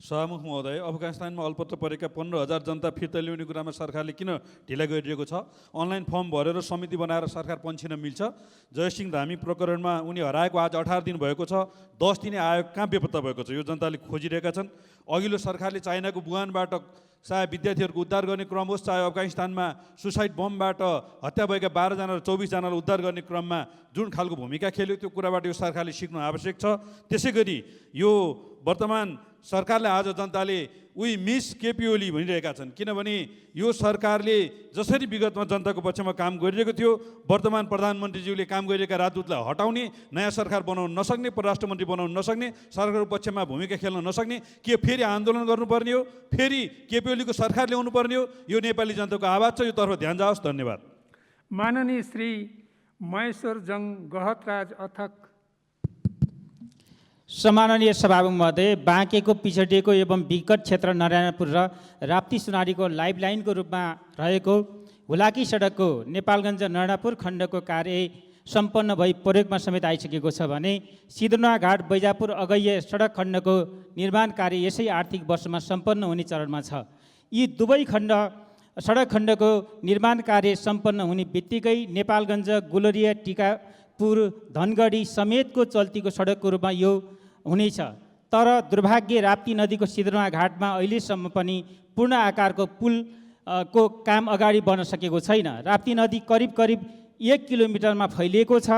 S3: सभामुख महोदय, अफगानिस्तानमा अल्पत्र परेका 15,000 जनता फिर्ता ल्याउने कुरामा सरकारले किन ढिला गरिरहेको छ? अनलाइन फर्म भरेर समिति बनाएर सरकार पन्छिन मिल्छ। जयसिंह धामी प्रकरणमा उनी हराएको आज 18 दिन भएको छ। 10 दिने आयोग कहाँ बेपत्ता भएको छ? यो जनताले खोजिरहेका छन्। अघिल्लो सरकारले चाइनाको वुहानबाट चाहे विद्यार्थीहरूको उद्धार गर्ने क्रम होस्, चाहे अफगानिस्तानमा सुसाइड बमबाट हत्या भएका 12 जना र 24 जनालाई उद्धार गर्ने क्रममा जुन खालको भूमिका खेल्यो त्यो कुराबाट यो सरकारले सिक्नु आवश्यक छ। त्यसै गरी यो वर्तमान सरकारले आज जनताले उही मिस केपी ओली भनिरहेका छन्। किनभने यो सरकारले जसरी विगतमा जनताको पक्षमा काम गरिरहेको थियो, वर्तमान प्रधानमन्त्रीज्यूले काम गरिरहेका राजदूतलाई हटाउने, नयाँ सरकार बनाउन नसक्ने, परराष्ट्र मन्त्री बनाउन नसक्ने, सरकारको पक्षमा भूमिका खेल्न नसक्ने, के फेरि आन्दोलन गर्नुपर्ने हो, फेरि केपी ओलीको सरकार ल्याउनु पर्ने हो? यो नेपाली जनताको आवाज छ, यो तर्फ ध्यान जाओस्। धन्यवाद।
S6: माननीय श्री महेश्वर जङ गहतराज अथक।
S13: सम्माननीय सभामुख महोदय, बाँकेको पिछडिएको एवं विकट क्षेत्र नरायणपुर र राप्ती सुनारीको लाइफलाइनको रूपमा रहेको हुलाकी सडकको नेपालगञ्ज नरायणपुर खण्डको कार्य सम्पन्न भई प्रयोगमा समेत आइसकेको छ भने सिद्धनाघाट बैजापुर अगैये सडक खण्डको निर्माण कार्य यसै आर्थिक वर्षमा सम्पन्न हुने चरणमा छ। यी दुवै सडक खण्डको निर्माण कार्य सम्पन्न हुने बित्तिकै नेपालगञ्ज गुलरिया टिकापुर धनगढी समेतको चल्तीको सडकको रूपमा यो हुनेछ। तर दुर्भाग्य राप्ती नदीको सिधुना घाटमा अहिलेसम्म पनि पूर्ण आकारको पुल को काम अगाडि बढ्न सकेको छैन। राप्ती नदी करिब करिब 1 किलोमिटरमा फैलिएको छ,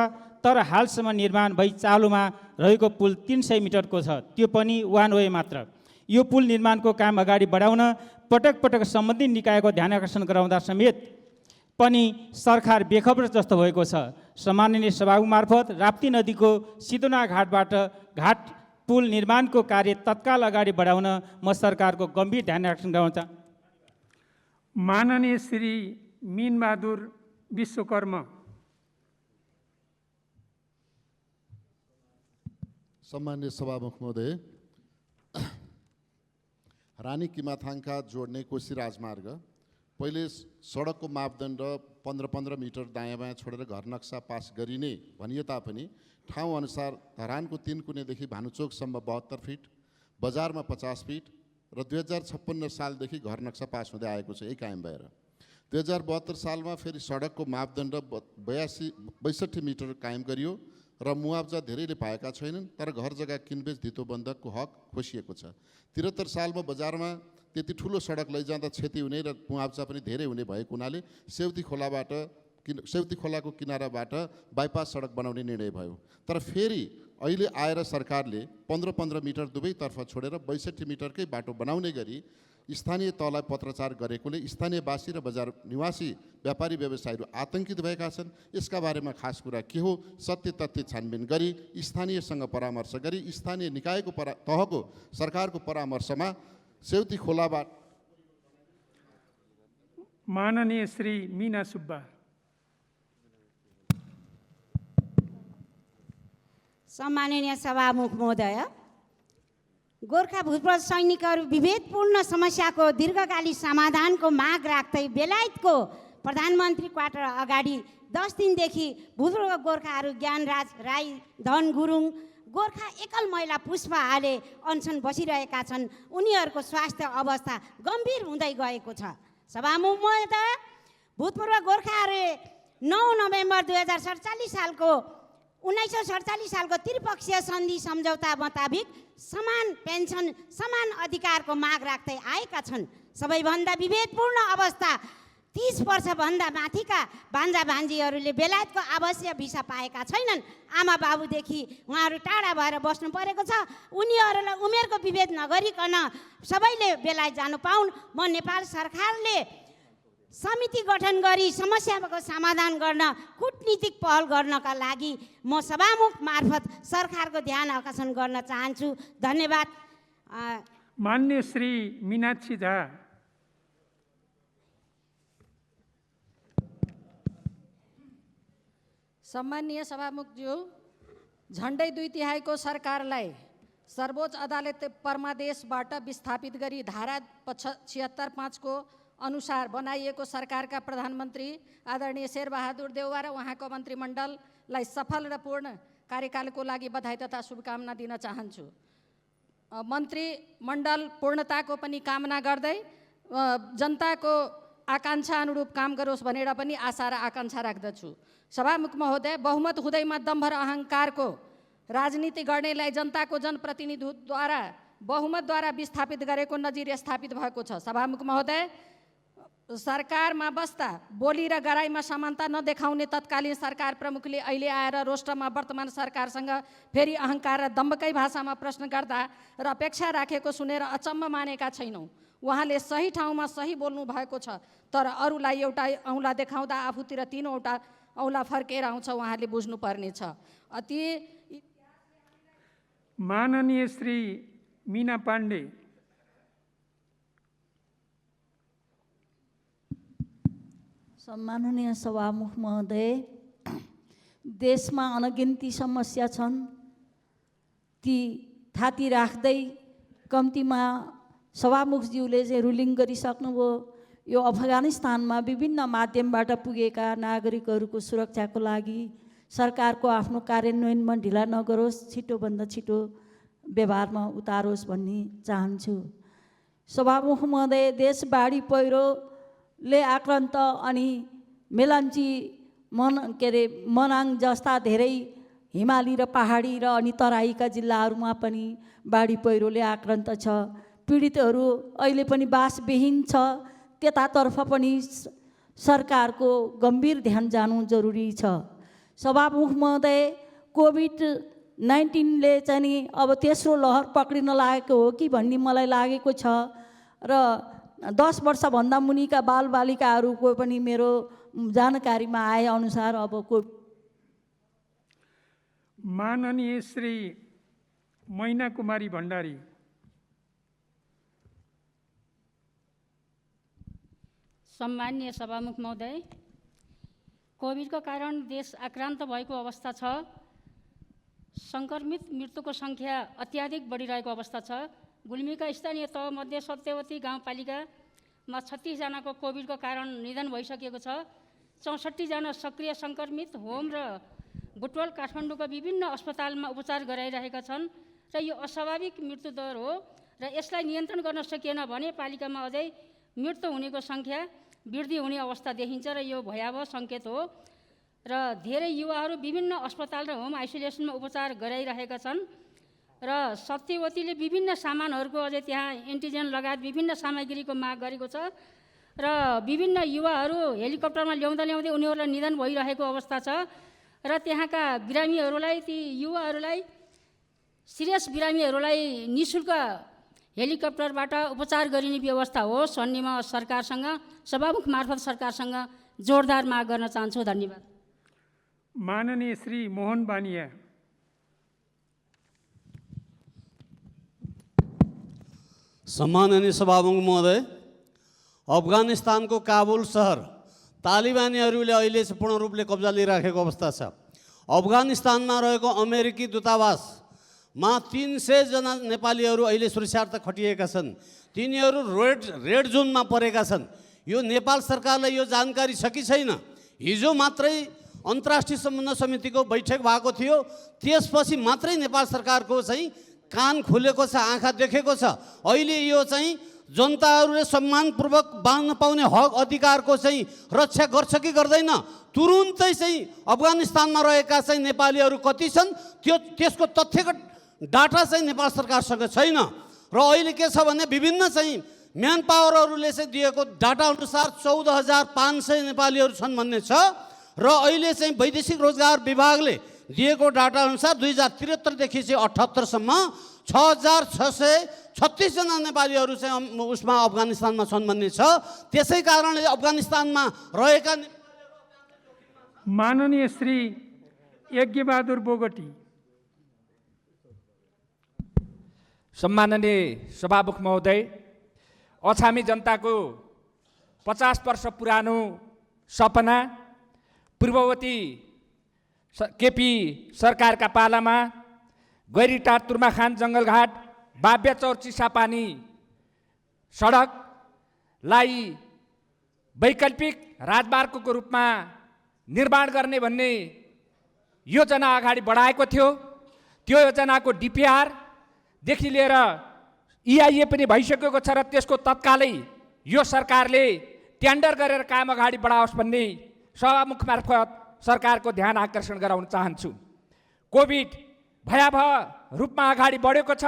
S13: तर हालसम्म निर्माण भई चालुमा रहेको पुल 300 मिटरको छ, त्यो पनि वान वे मात्र। यो पुल निर्माणको काम अगाडि बढाउन पटक पटक सम्बन्धित निकायको ध्यान आकर्षण गराउँदा समेत पनि सरकार बेखबर जस्तो भएको छ। सम्माननीय सभामुख मार्फत राप्ती नदीको सिधुना घाटबाट घाट पुल निर्माणको कार्य तत्काल अगाडि बढाउन म सरकारको गम्भीर ध्यान आकर्षण गराउन चाहन्छु।
S6: माननीय श्री मीनबहादुर विश्वकर्मा।
S14: सम्माननीय सभामुख महोदय, रानी किमाथाङका जोड्ने कोशी राजमार्ग पहिले सडकको मापदण्ड 15-15 मिटर दायाँ बायाँ छोडेर घर नक्सा पास गरिने भनिए तापनि ठाउँअनुसार धरानको 3 कुनेदेखि भानुचोकसम्म 72 फिट, बजारमा 50 फिट र 2056 सालदेखि घर नक्सा पास हुँदै आएको छ। यही कायम भएर 2072 सालमा फेरि सडकको मापदण्ड 62 मिटर कायम गरियो र मुआवजा धेरैले पाएका छैनन्, तर घर जग्गा किनबेच धितोबन्धकको हक खोसिएको छ। 73 सालमा बजारमा त्यति ठुलो सडक लैजाँदा क्षति हुने र मुआवजा पनि धेरै हुने भएको हुनाले सेउती खोलाको किनाराबाट बाइपास सडक बनाउने निर्णय भयो। तर फेरि अहिले आएर सरकारले 15-15 मिटर दुवैतर्फ छोडेर 62 मिटरकै बाटो बनाउने गरी स्थानीय तहलाई पत्रचार गरेकोले स्थानीयवासी र बजार निवासी व्यापारी व्यवसायीहरू आतंकित भएका छन्। यसका बारेमा खास कुरा के हो, सत्य तथ्य छानबिन गरी स्थानीयसँग परामर्श गरी स्थानीय निकायको तहको सरकारको परामर्शमा सेउती खोलाबाट।
S6: माननीय श्री मीना सुब्बा।
S15: सम्माननीय सभामुख महोदय, गोर्खा भूतपूर्व सैनिकहरू विभेदपूर्ण समस्याको दीर्घकालीन समाधानको माग राख्दै बेलायतको प्रधानमन्त्री क्वार्टर अगाडि 10 दिनदेखि भूतपूर्व गोर्खाहरू ज्ञानराज राई, धन गुरुङ, गोर्खा एकल महिला पुष्पा आले अनसन बसिरहेका छन्। उनीहरूको स्वास्थ्य अवस्था गम्भीर हुँदै गएको छ। सभामुख महोदय, भूतपूर्व गोर्खाहरूले 9 नोभेम्बर 1947 सालको त्रिपक्षीय सन्धि सम्झौता मुताबिक समान पेन्सन, समान अधिकारको माग राख्दै आएका छन्। सबैभन्दा विभेदपूर्ण अवस्था 30 वर्षभन्दा माथिका भान्जा भान्जीहरूले बेलायतको आवासीय भिसा पाएका छैनन्। आमा बाबुदेखि उहाँहरू टाढा भएर बस्नु परेको छ। उनीहरूलाई उमेरको विभेद नगरिकन सबैले बेलायत जानु पाउन्। म नेपाल सरकारले समिति गठन गरी समस्याको समाधान गर्न कूटनीतिक पहल गर्नका लागि म सभामुख मार्फत सरकारको ध्यान आकर्षण गर्न चाहन्छु। धन्यवाद।
S6: मान्य श्री मीनाक्षी झा।
S11: सम्माननीय सभामुखज्यू, झन्डै 2/3 सरकारलाई सर्वोच्च अदालत परमादेशबाट विस्थापित गरी धारा 76(5) को अनुसार बनाइएको सरकारका प्रधानमन्त्री आदरणीय शेरबहादुर देउवा र उहाँको मन्त्रीमण्डललाई सफल र पूर्ण कार्यकालको लागि बधाई तथा शुभकामना दिन चाहन्छु। मन्त्रीमण्डल पूर्णताको पनि कामना गर्दै जनताको आकाङ्क्षा अनुरूप काम गरोस् भनेर पनि आशा र आकाङ्क्षा राख्दछु। सभामुख महोदय, बहुमत हुँदैमा दम्भ र अहङ्कारको राजनीति गर्नेलाई जनताको जनप्रतिनिधिद्वारा बहुमतद्वारा विस्थापित गरेको नजिर स्थापित भएको छ। सभामुख महोदय, सरकारमा बस्दा बोली र गराइमा समानता नदेखाउने तत्कालीन सरकार प्रमुखले अहिले आएर रोस्टरमा वर्तमान सरकारसँग फेरि अहङ्कार र दम्भकै भाषामा प्रश्न गर्दा र अपेक्षा राखेको सुनेर अचम्म मानेका छैनौँ। उहाँले सही ठाउँमा सही बोल्नु भएको छ, तर अरूलाई एउटा औँला देखाउँदा आफूतिर 3वटा औँला फर्केर आउँछ, उहाँले बुझ्नुपर्ने छ। अति
S6: माननीय श्री मीना पाण्डे।
S16: सम्माननीय सभामुख महोदय, देशमा अनगिन्ती समस्या छन्। ती थाती राख्दै कम्तीमा सभामुखज्यूले चाहिँ रुलिङ गरिसक्नुभयो। यो अफगानिस्तानमा विभिन्न माध्यमबाट पुगेका नागरिकहरूको सुरक्षाको लागि सरकारको आफ्नो कार्यान्वयनमा ढिला नगरोस्, छिटोभन्दा छिटो व्यवहारमा उतारोस् भन्ने चाहन्छु। सभामुख महोदय, देश बाढी पहिरोले आक्रान्त अनि मेलम्ची मनाङ जस्ता धेरै हिमाली र पहाडी र अनि तराईका जिल्लाहरूमा पनि बाढी पहिरोले आक्रान्त छ। पीडितहरू अहिले पनि बासविहीन छ। त्यतातर्फ पनि सरकारको गम्भीर ध्यान जानु जरुरी छ। सभामुख महोदय, कोभिड-19ले चाहिँ नि अब तेस्रो लहर पक्रिन लागेको हो कि भन्ने मलाई लागेको छ र 10 वर्षभन्दा मुनिका बालबालिकाहरूको पनि मेरो जानकारीमा आए अनुसार अब
S6: माननीय श्री मैना कुमारी भण्डारी।
S17: सम्माननीय सभामुख महोदय, कोभिडको कारण देश आक्रान्त भएको अवस्था छ। सङ्क्रमित मृत्युको सङ्ख्या अत्याधिक बढिरहेको अवस्था छ। गुल्मीका स्थानीय तहमध्ये सत्यवती गाउँपालिकामा 36 जनाको कोभिडको कारण निधन भइसकेको छ। 64 जना सक्रिय सङ्क्रमित होम र बुटवल काठमाडौँका विभिन्न अस्पतालमा उपचार गराइरहेका छन् र यो अस्वाभाविक मृत्युदर हो र यसलाई नियन्त्रण गर्न सकिएन भने पालिकामा अझै मृत्यु हुनेको सङ्ख्या वृद्धि हुने अवस्था देखिन्छ र यो भयावह सङ्केत हो र धेरै युवाहरू विभिन्न अस्पताल र होम आइसोलेसनमा उपचार गराइरहेका छन् र सत्यवतीले विभिन्न सामानहरूको अझै त्यहाँ एन्टिजेन लगायत विभिन्न सामग्रीको माग गरेको छ र विभिन्न युवाहरू हेलिकप्टरमा ल्याउँदै उनीहरूलाई निधन भइरहेको अवस्था छ र त्यहाँका बिरामीहरूलाई, ती युवाहरूलाई, सिरियस बिरामीहरूलाई निःशुल्क हेलिकप्टरबाट उपचार गरिने व्यवस्था होस् भन्ने म सरकारसँग, सभामुख मार्फत सरकारसँग जोरदार माग गर्न चाहन्छु। धन्यवाद।
S6: माननीय श्री मोहन बानिया।
S18: सम्माननीय सभामुख महोदय, अफगानिस्तानको काबुल सहर तालिबानीहरूले अहिले पूर्ण रूपले कब्जा लिइराखेको अवस्था छ। अफगानिस्तानमा रहेको अमेरिकी दूतावासमा 300 जना नेपालीहरू अहिले सुरक्षार्थ खटिएका छन्। तिनीहरू रेड जोनमा परेका छन्। यो नेपाल सरकारलाई यो जानकारी छ कि छैन? हिजो मात्रै अन्तर्राष्ट्रिय सम्बन्ध समितिको बैठक भएको थियो, त्यसपछि मात्रै नेपाल सरकारको चाहिँ कान खुलेको छ, आँखा देखेको छ। अहिले यो चाहिँ जनताहरूले सम्मानपूर्वक बाँच्न पाउने हक अधिकारको चाहिँ रक्षा गर्छ कि गर्दैन? तुरुन्तै चाहिँ अफगानिस्तानमा रहेका चाहिँ नेपालीहरू कति छन् त्यसको तथ्यगत डाटा चाहिँ नेपाल सरकारसँग छैन र अहिले के छ भने विभिन्न चाहिँ म्यान पावरहरूले चाहिँ दिएको डाटा अनुसार 14,500 नेपालीहरू छन् भन्ने छ र अहिले चाहिँ वैदेशिक रोजगार विभागले दिएको डाटा अनुसार 2073देखि चाहिँ 78सम्म 6,636 जना नेपालीहरू चाहिँ उसमा अफगानिस्तानमा छन् भन्ने छ। त्यसै कारणले अफगानिस्तानमा रहेका
S6: माननीय श्री यज्ञबहादुर बोगटी।
S19: सम्माननीय सभामुख महोदय, अछामी जनताको 50 वर्ष पुरानो सपना पूर्ववर्ती केपी सरकारका पालामा गैरीटार तुर्माखान जङ्गलघाट बाब्याचौर चिसापानी सडकलाई वैकल्पिक राजमार्गको रूपमा निर्माण गर्ने भन्ने योजना अगाडि बढाएको थियो। त्यो योजनाको डिपिआरदेखि लिएर इआइए पनि भइसकेको छ र त्यसको तत्कालै यो सरकारले टेन्डर गरेर काम अगाडि बढाओस् भन्ने सभामुख मार्फत सरकारको ध्यान आकर्षण गराउन चाहन्छु। कोभिड भयावह रूपमा अगाडि बढेको छ।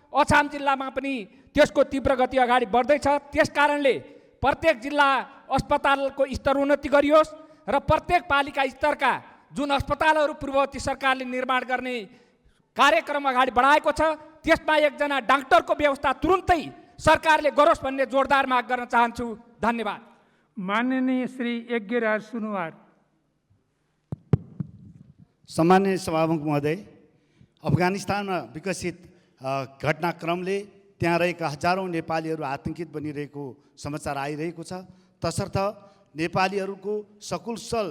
S19: अछाम जिल्लामा पनि त्यसको तीव्र गति अगाडि बढ्दैछ। त्यस कारणले प्रत्येक जिल्ला अस्पतालको स्तर उन्नति गरियोस् र प्रत्येक पालिका स्तरका जुन अस्पतालहरू पूर्ववर्ती सरकारले निर्माण गर्ने कार्यक्रम अगाडि बढाएको छ त्यसमा एकजना डाक्टरको व्यवस्था तुरुन्तै सरकारले गरोस् भन्ने जोरदार माग गर्न चाहन्छु। धन्यवाद।
S6: माननीय श्री यज्ञराज सुनुवार।
S1: सम्माननीय सभामुख महोदय, अफगानिस्तानमा विकसित घटनाक्रमले त्यहाँ रहेका हजारौँ नेपालीहरू आतङ्कित बनिरहेको समाचार आइरहेको छ। तसर्थ नेपालीहरूको सकुशल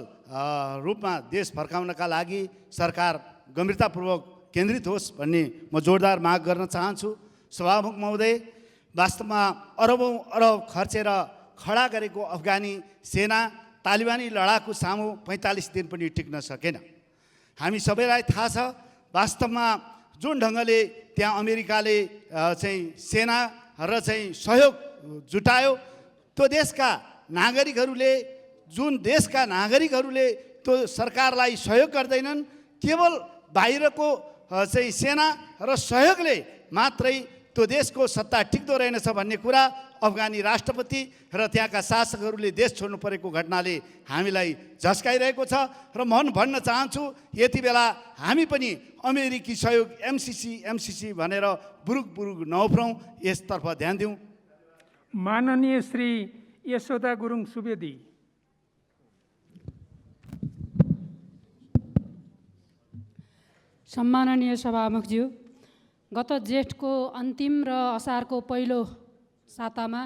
S1: रूपमा देश फर्काउनका लागि सरकार गम्भीरतापूर्वक केन्द्रित होस् भन्ने म जोरदार माग गर्न चाहन्छु। सभामुख महोदय, वास्तवमा अरबौँ अरब खर्चेर खडा गरेको अफगानी सेना तालिबानी लडाकु सामु 45 दिन पनि टिक्न सकेन। हामी सबैलाई थाहा छ वास्तवमा जुन ढङ्गले त्यहाँ अमेरिकाले चाहिँ सेना र चाहिँ सहयोग जुटायो, त्यो देशका नागरिकहरूले त्यो सरकारलाई सहयोग गर्दैनन्, केवल बाहिरको चाहिँ सेना र सहयोगले मात्रै त्यो देशको सत्ता टिक्दो रहेनछ भन्ने कुरा अफगानी राष्ट्रपति र त्यहाँका शासकहरूले देश छोड्नु परेको घटनाले हामीलाई झस्काइरहेको छ। र म भन्न चाहन्छु यति बेला हामी पनि अमेरिकी सहयोग एमसिसी भनेर बुरुक नउफ्रौँ, यसतर्फ ध्यान दिउँ।
S6: माननीय श्री यशोदा गुरुङ सुवेदी।
S17: सम्माननीय सभामुखज्यू, गत जेठको अन्तिम र असारको पहिलो सातामा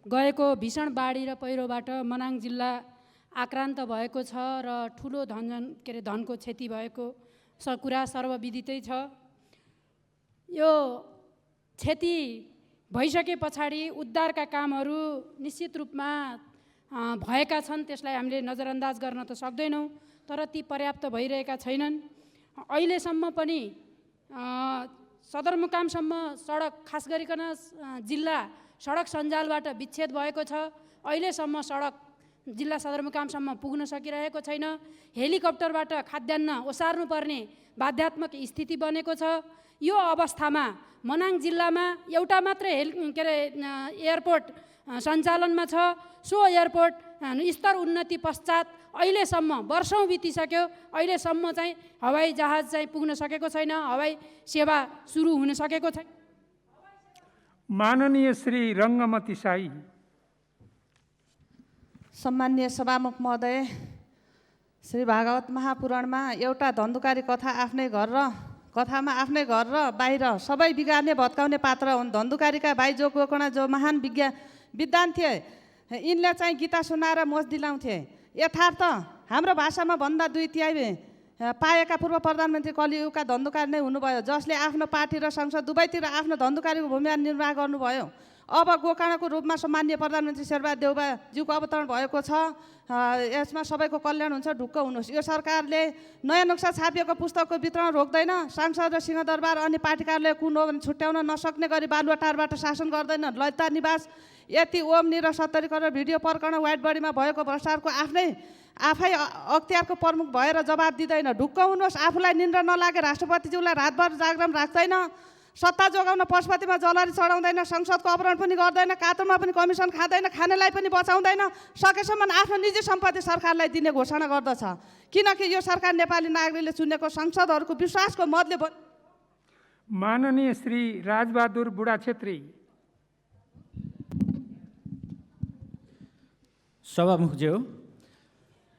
S17: गएको भीषण बाढी र पहिरोबाट मनाङ जिल्ला आक्रान्त भएको छ र ठुलो धनको क्षति भएको कुरा सर्वविदितै छ। यो क्षति भइसके पछाडि उद्धारका कामहरू निश्चित रूपमा भएका छन्, त्यसलाई हामीले नजरअन्दाज गर्न त सक्दैनौँ, तर ती पर्याप्त भइरहेका छैनन्। अहिलेसम्म पनि सदरमुकामसम्म सडक, खास गरिकन जिल्ला सडक सञ्जालबाट विच्छेद भएको छ। अहिलेसम्म सडक जिल्ला सदरमुकामसम्म पुग्न सकिरहेको छैन। हेलिकप्टरबाट खाद्यान्न ओसार्नुपर्ने बाध्यात्मक स्थिति बनेको छ। यो अवस्थामा मनाङ जिल्लामा एउटा मात्रै एयरपोर्ट सञ्चालनमा छ। सो एयरपोर्ट स्तर उन्नति पश्चात अहिलेसम्म वर्षौँ बितिसक्यो, अहिलेसम्म चाहिँ हवाई जहाज चाहिँ पुग्न सकेको छैन, हवाई सेवा सुरु हुन सकेको छैन।
S6: माननीय श्री रङ्गमती साई।
S20: सम्मान्य सभामुख महोदय, श्री भागवत महापुराणमा एउटा धन्धुकारी कथामा आफ्नै घर र बाहिर सबै बिगार्ने भत्काउने पात्र हुन्। धन्धुकारीका भाइ जो गोकर्ण जो महान विद्वान थिए, यिनले चाहिँ गीता सुनाएर मोज दिलाउँथे। यथार्थ हाम्रो भाषामा भन्दा 2 तिहाई पाएका पूर्व प्रधानमन्त्री कलियुगका धन्धुकारी नै हुनुभयो, जसले आफ्नो पार्टी र संसद दुवैतिर आफ्नो धन्धुकारीको भूमिका निर्वाह गर्नुभयो। अब गोकर्णको रूपमा सम्माननीय प्रधानमन्त्री शेरबहादुर देउवाज्यूको अवतरण भएको छ। यसमा सबैको कल्याण हुन्छ, ढुक्क हुनुहोस्। यो सरकारले नयाँ नक्सा छापिएको पुस्तकको वितरण रोक्दैन, सांसद र सिंहदरबार अनि पार्टी कार्यालय कुन हो भने छुट्याउन नसक्ने गरी बालुवाटारबाट शासन गर्दैन। ललिता निवास यति ओम्नी र 70 करोड भिडियो प्रकरण व्हाइट बडीमा भएको भ्रष्टाचारको आफै अख्तियारको प्रमुख भएर जवाब दिँदैन। ढुक्क हुनुहोस्। आफूलाई निन्द्रा नलागे राष्ट्रपतिज्यूलाई रातभर जागरण राख्दैन, सत्ता जोगाउन पशुपतिमा जलरी चढाउँदैन, संसदको अपहरण पनि गर्दैन, कातरमा पनि कमिसन खाँदैन, खानेलाई पनि बचाउँदैन, सकेसम्म आफ्नो निजी सम्पत्ति सरकारलाई दिने घोषणा गर्दछ। किनकि यो सरकार नेपाली नागरिकले चुनेको संसदहरूको विश्वासको मतले।
S6: माननीय श्री राजबहादुर बुढा छेत्री।
S21: सभामुखज्यू,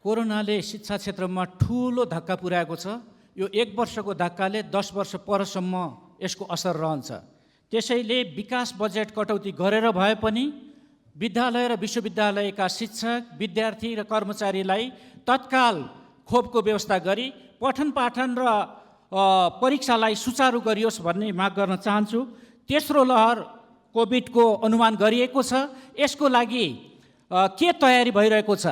S21: कोरोनाले शिक्षा क्षेत्रमा ठुलो धक्का पुर्याएको छ। यो 1 वर्षको धक्काले 10 वर्ष परसम्म यसको असर रहन्छ। त्यसैले विकास बजेट कटौती गरेर भए पनि विद्यालय र विश्वविद्यालयका शिक्षक, विद्यार्थी र कर्मचारीलाई तत्काल खोपको व्यवस्था गरी पठन पाठन र परीक्षालाई सुचारू गरियोस् भन्ने माग गर्न चाहन्छु। तेस्रो लहर कोभिडको अनुमान गरिएको छ, यसको लागि के तयारी भइरहेको छ?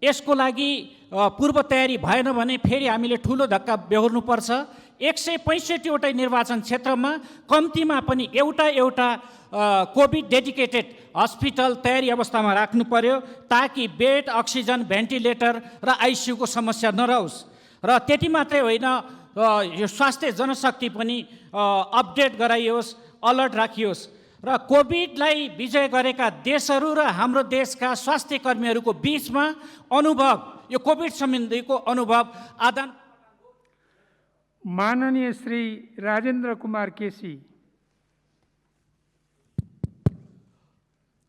S21: यसको लागि पूर्व तयारी भएन भने फेरि हामीले ठुलो धक्का बेहोर्नुपर्छ। 165वटै निर्वाचन क्षेत्रमा कम्तीमा पनि एउटा कोभिड डेडिकेटेड हस्पिटल तयारी अवस्थामा राख्नु पर्यो, ताकि बेड, अक्सिजन, भेन्टिलेटर र आइसियुको समस्या नरहोस्। र त्यति मात्रै होइन, यो स्वास्थ्य जनशक्ति पनि अपडेट गराइयोस्, अलर्ट राखियोस्। र कोभिडलाई विजय गरेका देशहरू र हाम्रो देशका स्वास्थ्य कर्मीहरूको बिचमा अनुभव, यो कोभिड सम्बन्धीको अनुभव आदान।
S6: माननीय श्री राजेन्द्र कुमार केसी।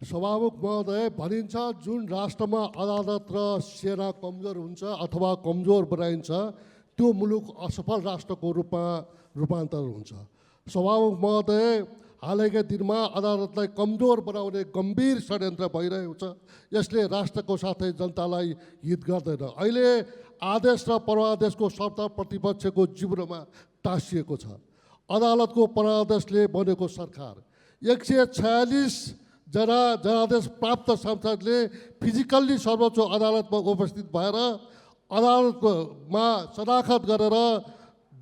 S22: सभामुख महोदय, भनिन्छ जुन राष्ट्रमा अदालत र सेना कमजोर हुन्छ अथवा कमजोर बनाइन्छ त्यो मुलुक असफल राष्ट्रको रूपमा रूपान्तरण हुन्छ। सभामुख महोदय, हालैका दिनमा अदालतलाई कमजोर बनाउने गम्भीर षड्यन्त्र भइरहेको छ। यसले राष्ट्रको साथै जनतालाई हित गर्दैन। अहिले आदेश र परमादेशको शब्द प्रतिपक्षको जिब्रोमा टाँसिएको छ। अदालतको परमादेशले बनेको सरकार 146 जनादेश प्राप्त सांसदले फिजिकल्ली सर्वोच्च अदालतमा उपस्थित भएर अदालतमा सदाखत गरेर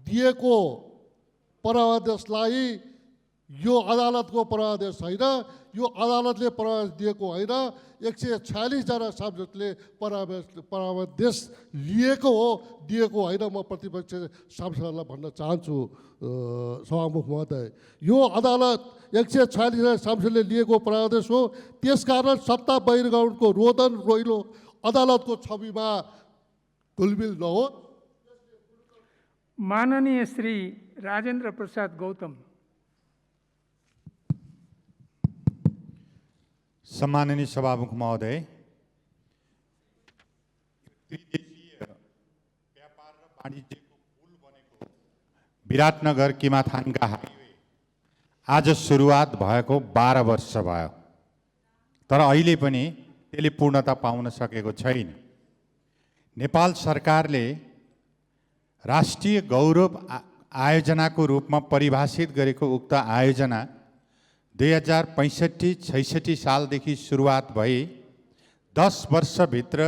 S22: दिएको परमादेशलाई यो अदालतको परमादेश होइन, यो अदालतले परामर्श दिएको होइन, 146 जना सांसदले परामर्श लिएको हो, दिएको होइन। म प्रतिपक्ष सांसदलाई भन्न चाहन्छु सभामुख महोदय, यो अदालत 146 जना सांसदले लिएको परामर्श हो। त्यसकारण सत्ता बहिर्गमनको रोदन रोइलो अदालतको छविमा घुलमिल नहोस्।
S6: माननीय श्री राजेन्द्र प्रसाद गौतम।
S2: सम्माननीय सभामुख महोदय, त्रिदेशीय व्यापार र वाणिज्यको पुल बनेको विराटनगर किमाथानका हाइवे आज सुरुवात भएको 12 वर्ष भयो, तर अहिले पनि त्यसले पूर्णता पाउन सकेको छैन। नेपाल सरकारले राष्ट्रिय गौरव आयोजनाको रूपमा परिभाषित गरेको उक्त आयोजना 2065-66 सालदेखि सुरुवात भई 10 वर्षभित्र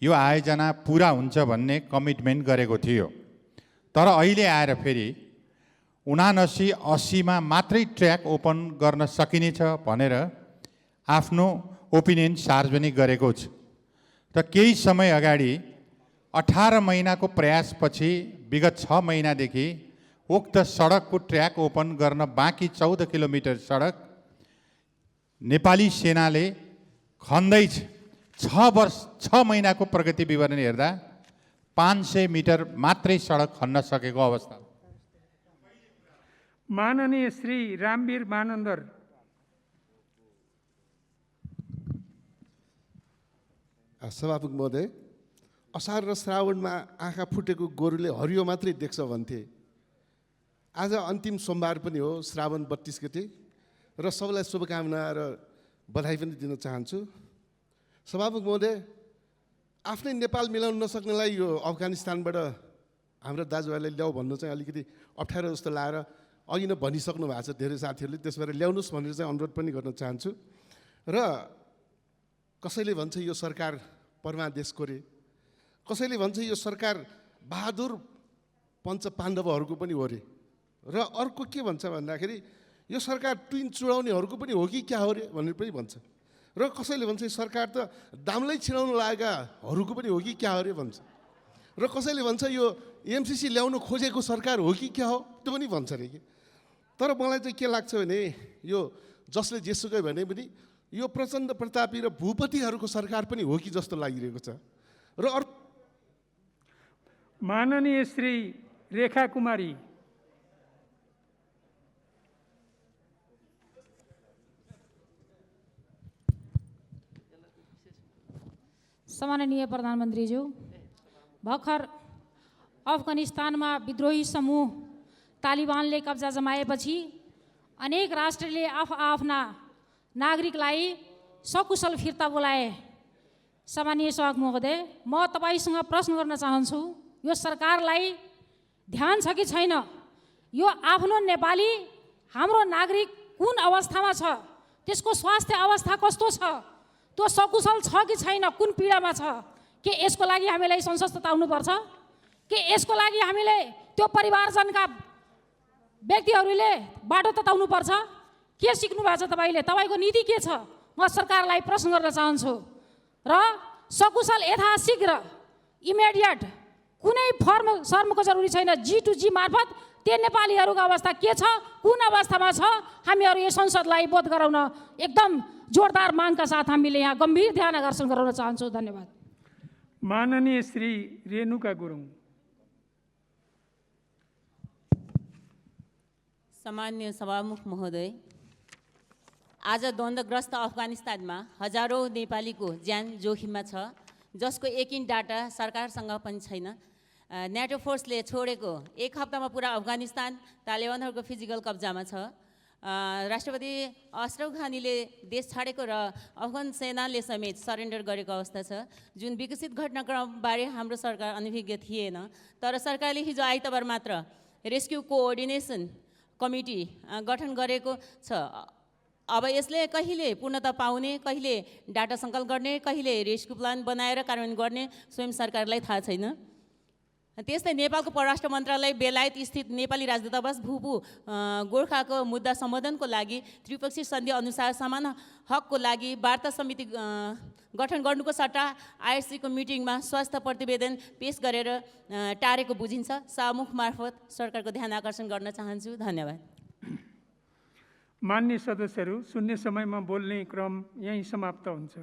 S2: यो आयोजना पुरा हुन्छ भन्ने कमिटमेन्ट गरेको थियो। तर अहिले आएर फेरि 79-80 मा मात्रै ट्र्याक ओपन गर्न सकिनेछ भनेर आफ्नो ओपिनियन सार्वजनिक गरेको छ। र केही समय अगाडि 18 महिनाको प्रयासपछि विगत 6 महिनादेखि उक्त सडकको ट्र्याक ओपन गर्न बाँकी 14 किलोमिटर सडक नेपाली सेनाले खन्दैछ। 6 महिनाको प्रगति विवरण हेर्दा 500 मिटर मात्रै सडक खन्न सकेको अवस्था।
S6: माननीय श्री रामवीर मानन्दर।
S4: सभामुख महोदय, असार र श्रावणमा आँखा फुटेको गोरुले हरियो मात्रै देख्छ भन्थे। आज अन्तिम सोमबार पनि हो, श्रावण 32 गते, र सबैलाई शुभकामना र बधाई पनि दिन चाहन्छु। सभामुख महोदय, आफ्नै नेपाल मिलाउन नसक्नेलाई यो अफगानिस्तानबाट हाम्रो दाजुभाइलाई ल्याऊ भन्नु चाहिँ अलिकति अप्ठ्यारो जस्तो लागेर अघि नै भनिसक्नु भएको छ धेरै साथीहरूले, त्यस भएर ल्याउनुहोस् भनेर चाहिँ अनुरोध पनि गर्न चाहन्छु। र कसैले भन्छ यो सरकार परमादेशको रे, कसैले भन्छ यो सरकार बहादुर पञ्च पाण्डवहरूको पनि हो रे, र अर्को के भन्छ भन्दाखेरि यो सरकार ट्विन चुडाउनेहरूको पनि हो कि क्या हो रे भनेर पनि भन्छ। र कसैले भन्छ यो सरकार त दामलाई छिराउन लागेकाहरूको पनि हो कि क्या हो रे भन्छ। र कसैले भन्छ यो एमसिसी ल्याउनु खोजेको सरकार हो कि क्या हो त्यो पनि भन्छ अरे कि। तर मलाई चाहिँ के लाग्छ भने यो जसले जेसुकै भने पनि यो प्रचण्ड प्रतापी र भूपतिहरूको सरकार पनि हो कि जस्तो लागिरहेको छ। र
S6: माननीय श्री रेखा कुमारी।
S23: सम्माननीय प्रधानमन्त्रीज्यू, भर्खर अफगानिस्तानमा विद्रोही समूह तालिबानले कब्जा जमाएपछि अनेक राष्ट्रले आफ्ना नागरिकलाई सकुशल फिर्ता बोलाए। सम्माननीय सभामुख महोदय, म तपाईसँग प्रश्न गर्न चाहन्छु, यो सरकारलाई ध्यान छ कि छैन यो आफ्नो नेपाली हाम्रो नागरिक कुन अवस्थामा छ, त्यसको स्वास्थ्य अवस्था कस्तो छ, त्यो सकुशल छ कि छैन, कुन पीडामा छ? के यसको लागि हामीलाई संसद तताउनुपर्छ? के यसको लागि हामीले त्यो परिवारजनका व्यक्तिहरूले बाटो तताउनुपर्छ? के सिक्नु भएको छ तपाईँले? तपाईँको नीति के छ? म सरकारलाई प्रश्न गर्न चाहन्छु। र सकुशल यथाशीघ्र इमिडिएट कुनै शर्मको जरुरी छैन, G2G मार्फत त्यो नेपालीहरूको अवस्था के छ, कुन अवस्थामा छ, हामीहरू यो संसदलाई बोध गराउन एकदम जोरदार मागका साथ हामीले यहाँ गम्भीर ध्यान आकर्षण गराउन चाहन्छौँ। धन्यवाद।
S6: माननीय श्री रेणुका गुरुङ।
S24: सम्माननीय सभामुख महोदय, आज द्वन्द्वग्रस्त अफगानिस्तानमा हजारौँ नेपालीको ज्यान जोखिममा छ, जसको एकिन डाटा सरकारसँग पनि छैन। नेटो फोर्सले छोडेको 1 हप्तामा पुरा अफगानिस्तान तालिबानहरूको फिजिकल कब्जामा छ। राष्ट्रपति अशरफ घानीले देश छाडेको र अफगान सेनाले समेत सरेन्डर गरेको अवस्था छ, जुन विकसित घटनाक्रमबारे हाम्रो सरकार अनभिज्ञ थिएन। तर सरकारले हिजो आइतबार मात्र रेस्क्यु कोअर्डिनेसन कमिटी गठन गरेको छ। अब यसले कहिले पूर्णता पाउने, कहिले डाटा सङ्कलन गर्ने, कहिले रेस्क्यु प्लान बनाएर कार्यान्वयन गर्ने स्वयं सरकारलाई थाहा छैन। त्यस्तै नेपालको परराष्ट्र मन्त्रालय बेलायत स्थित नेपाली राजदूतावास भूपू गोर्खाको मुद्दा सम्बोधनको लागि त्रिपक्षीय सन्धि अनुसार समान हकको लागि वार्ता समिति गठन गर्नुको सट्टा आइएससीको मिटिङमा स्वास्थ्य प्रतिवेदन पेश गरेर टारेको बुझिन्छ। सभामुख मार्फत सरकारको ध्यान आकर्षण गर्न चाहन्छु। धन्यवाद।
S6: मान्य सदस्यहरू, शून्य समयमा बोल्ने क्रम यहीँ समाप्त हुन्छ।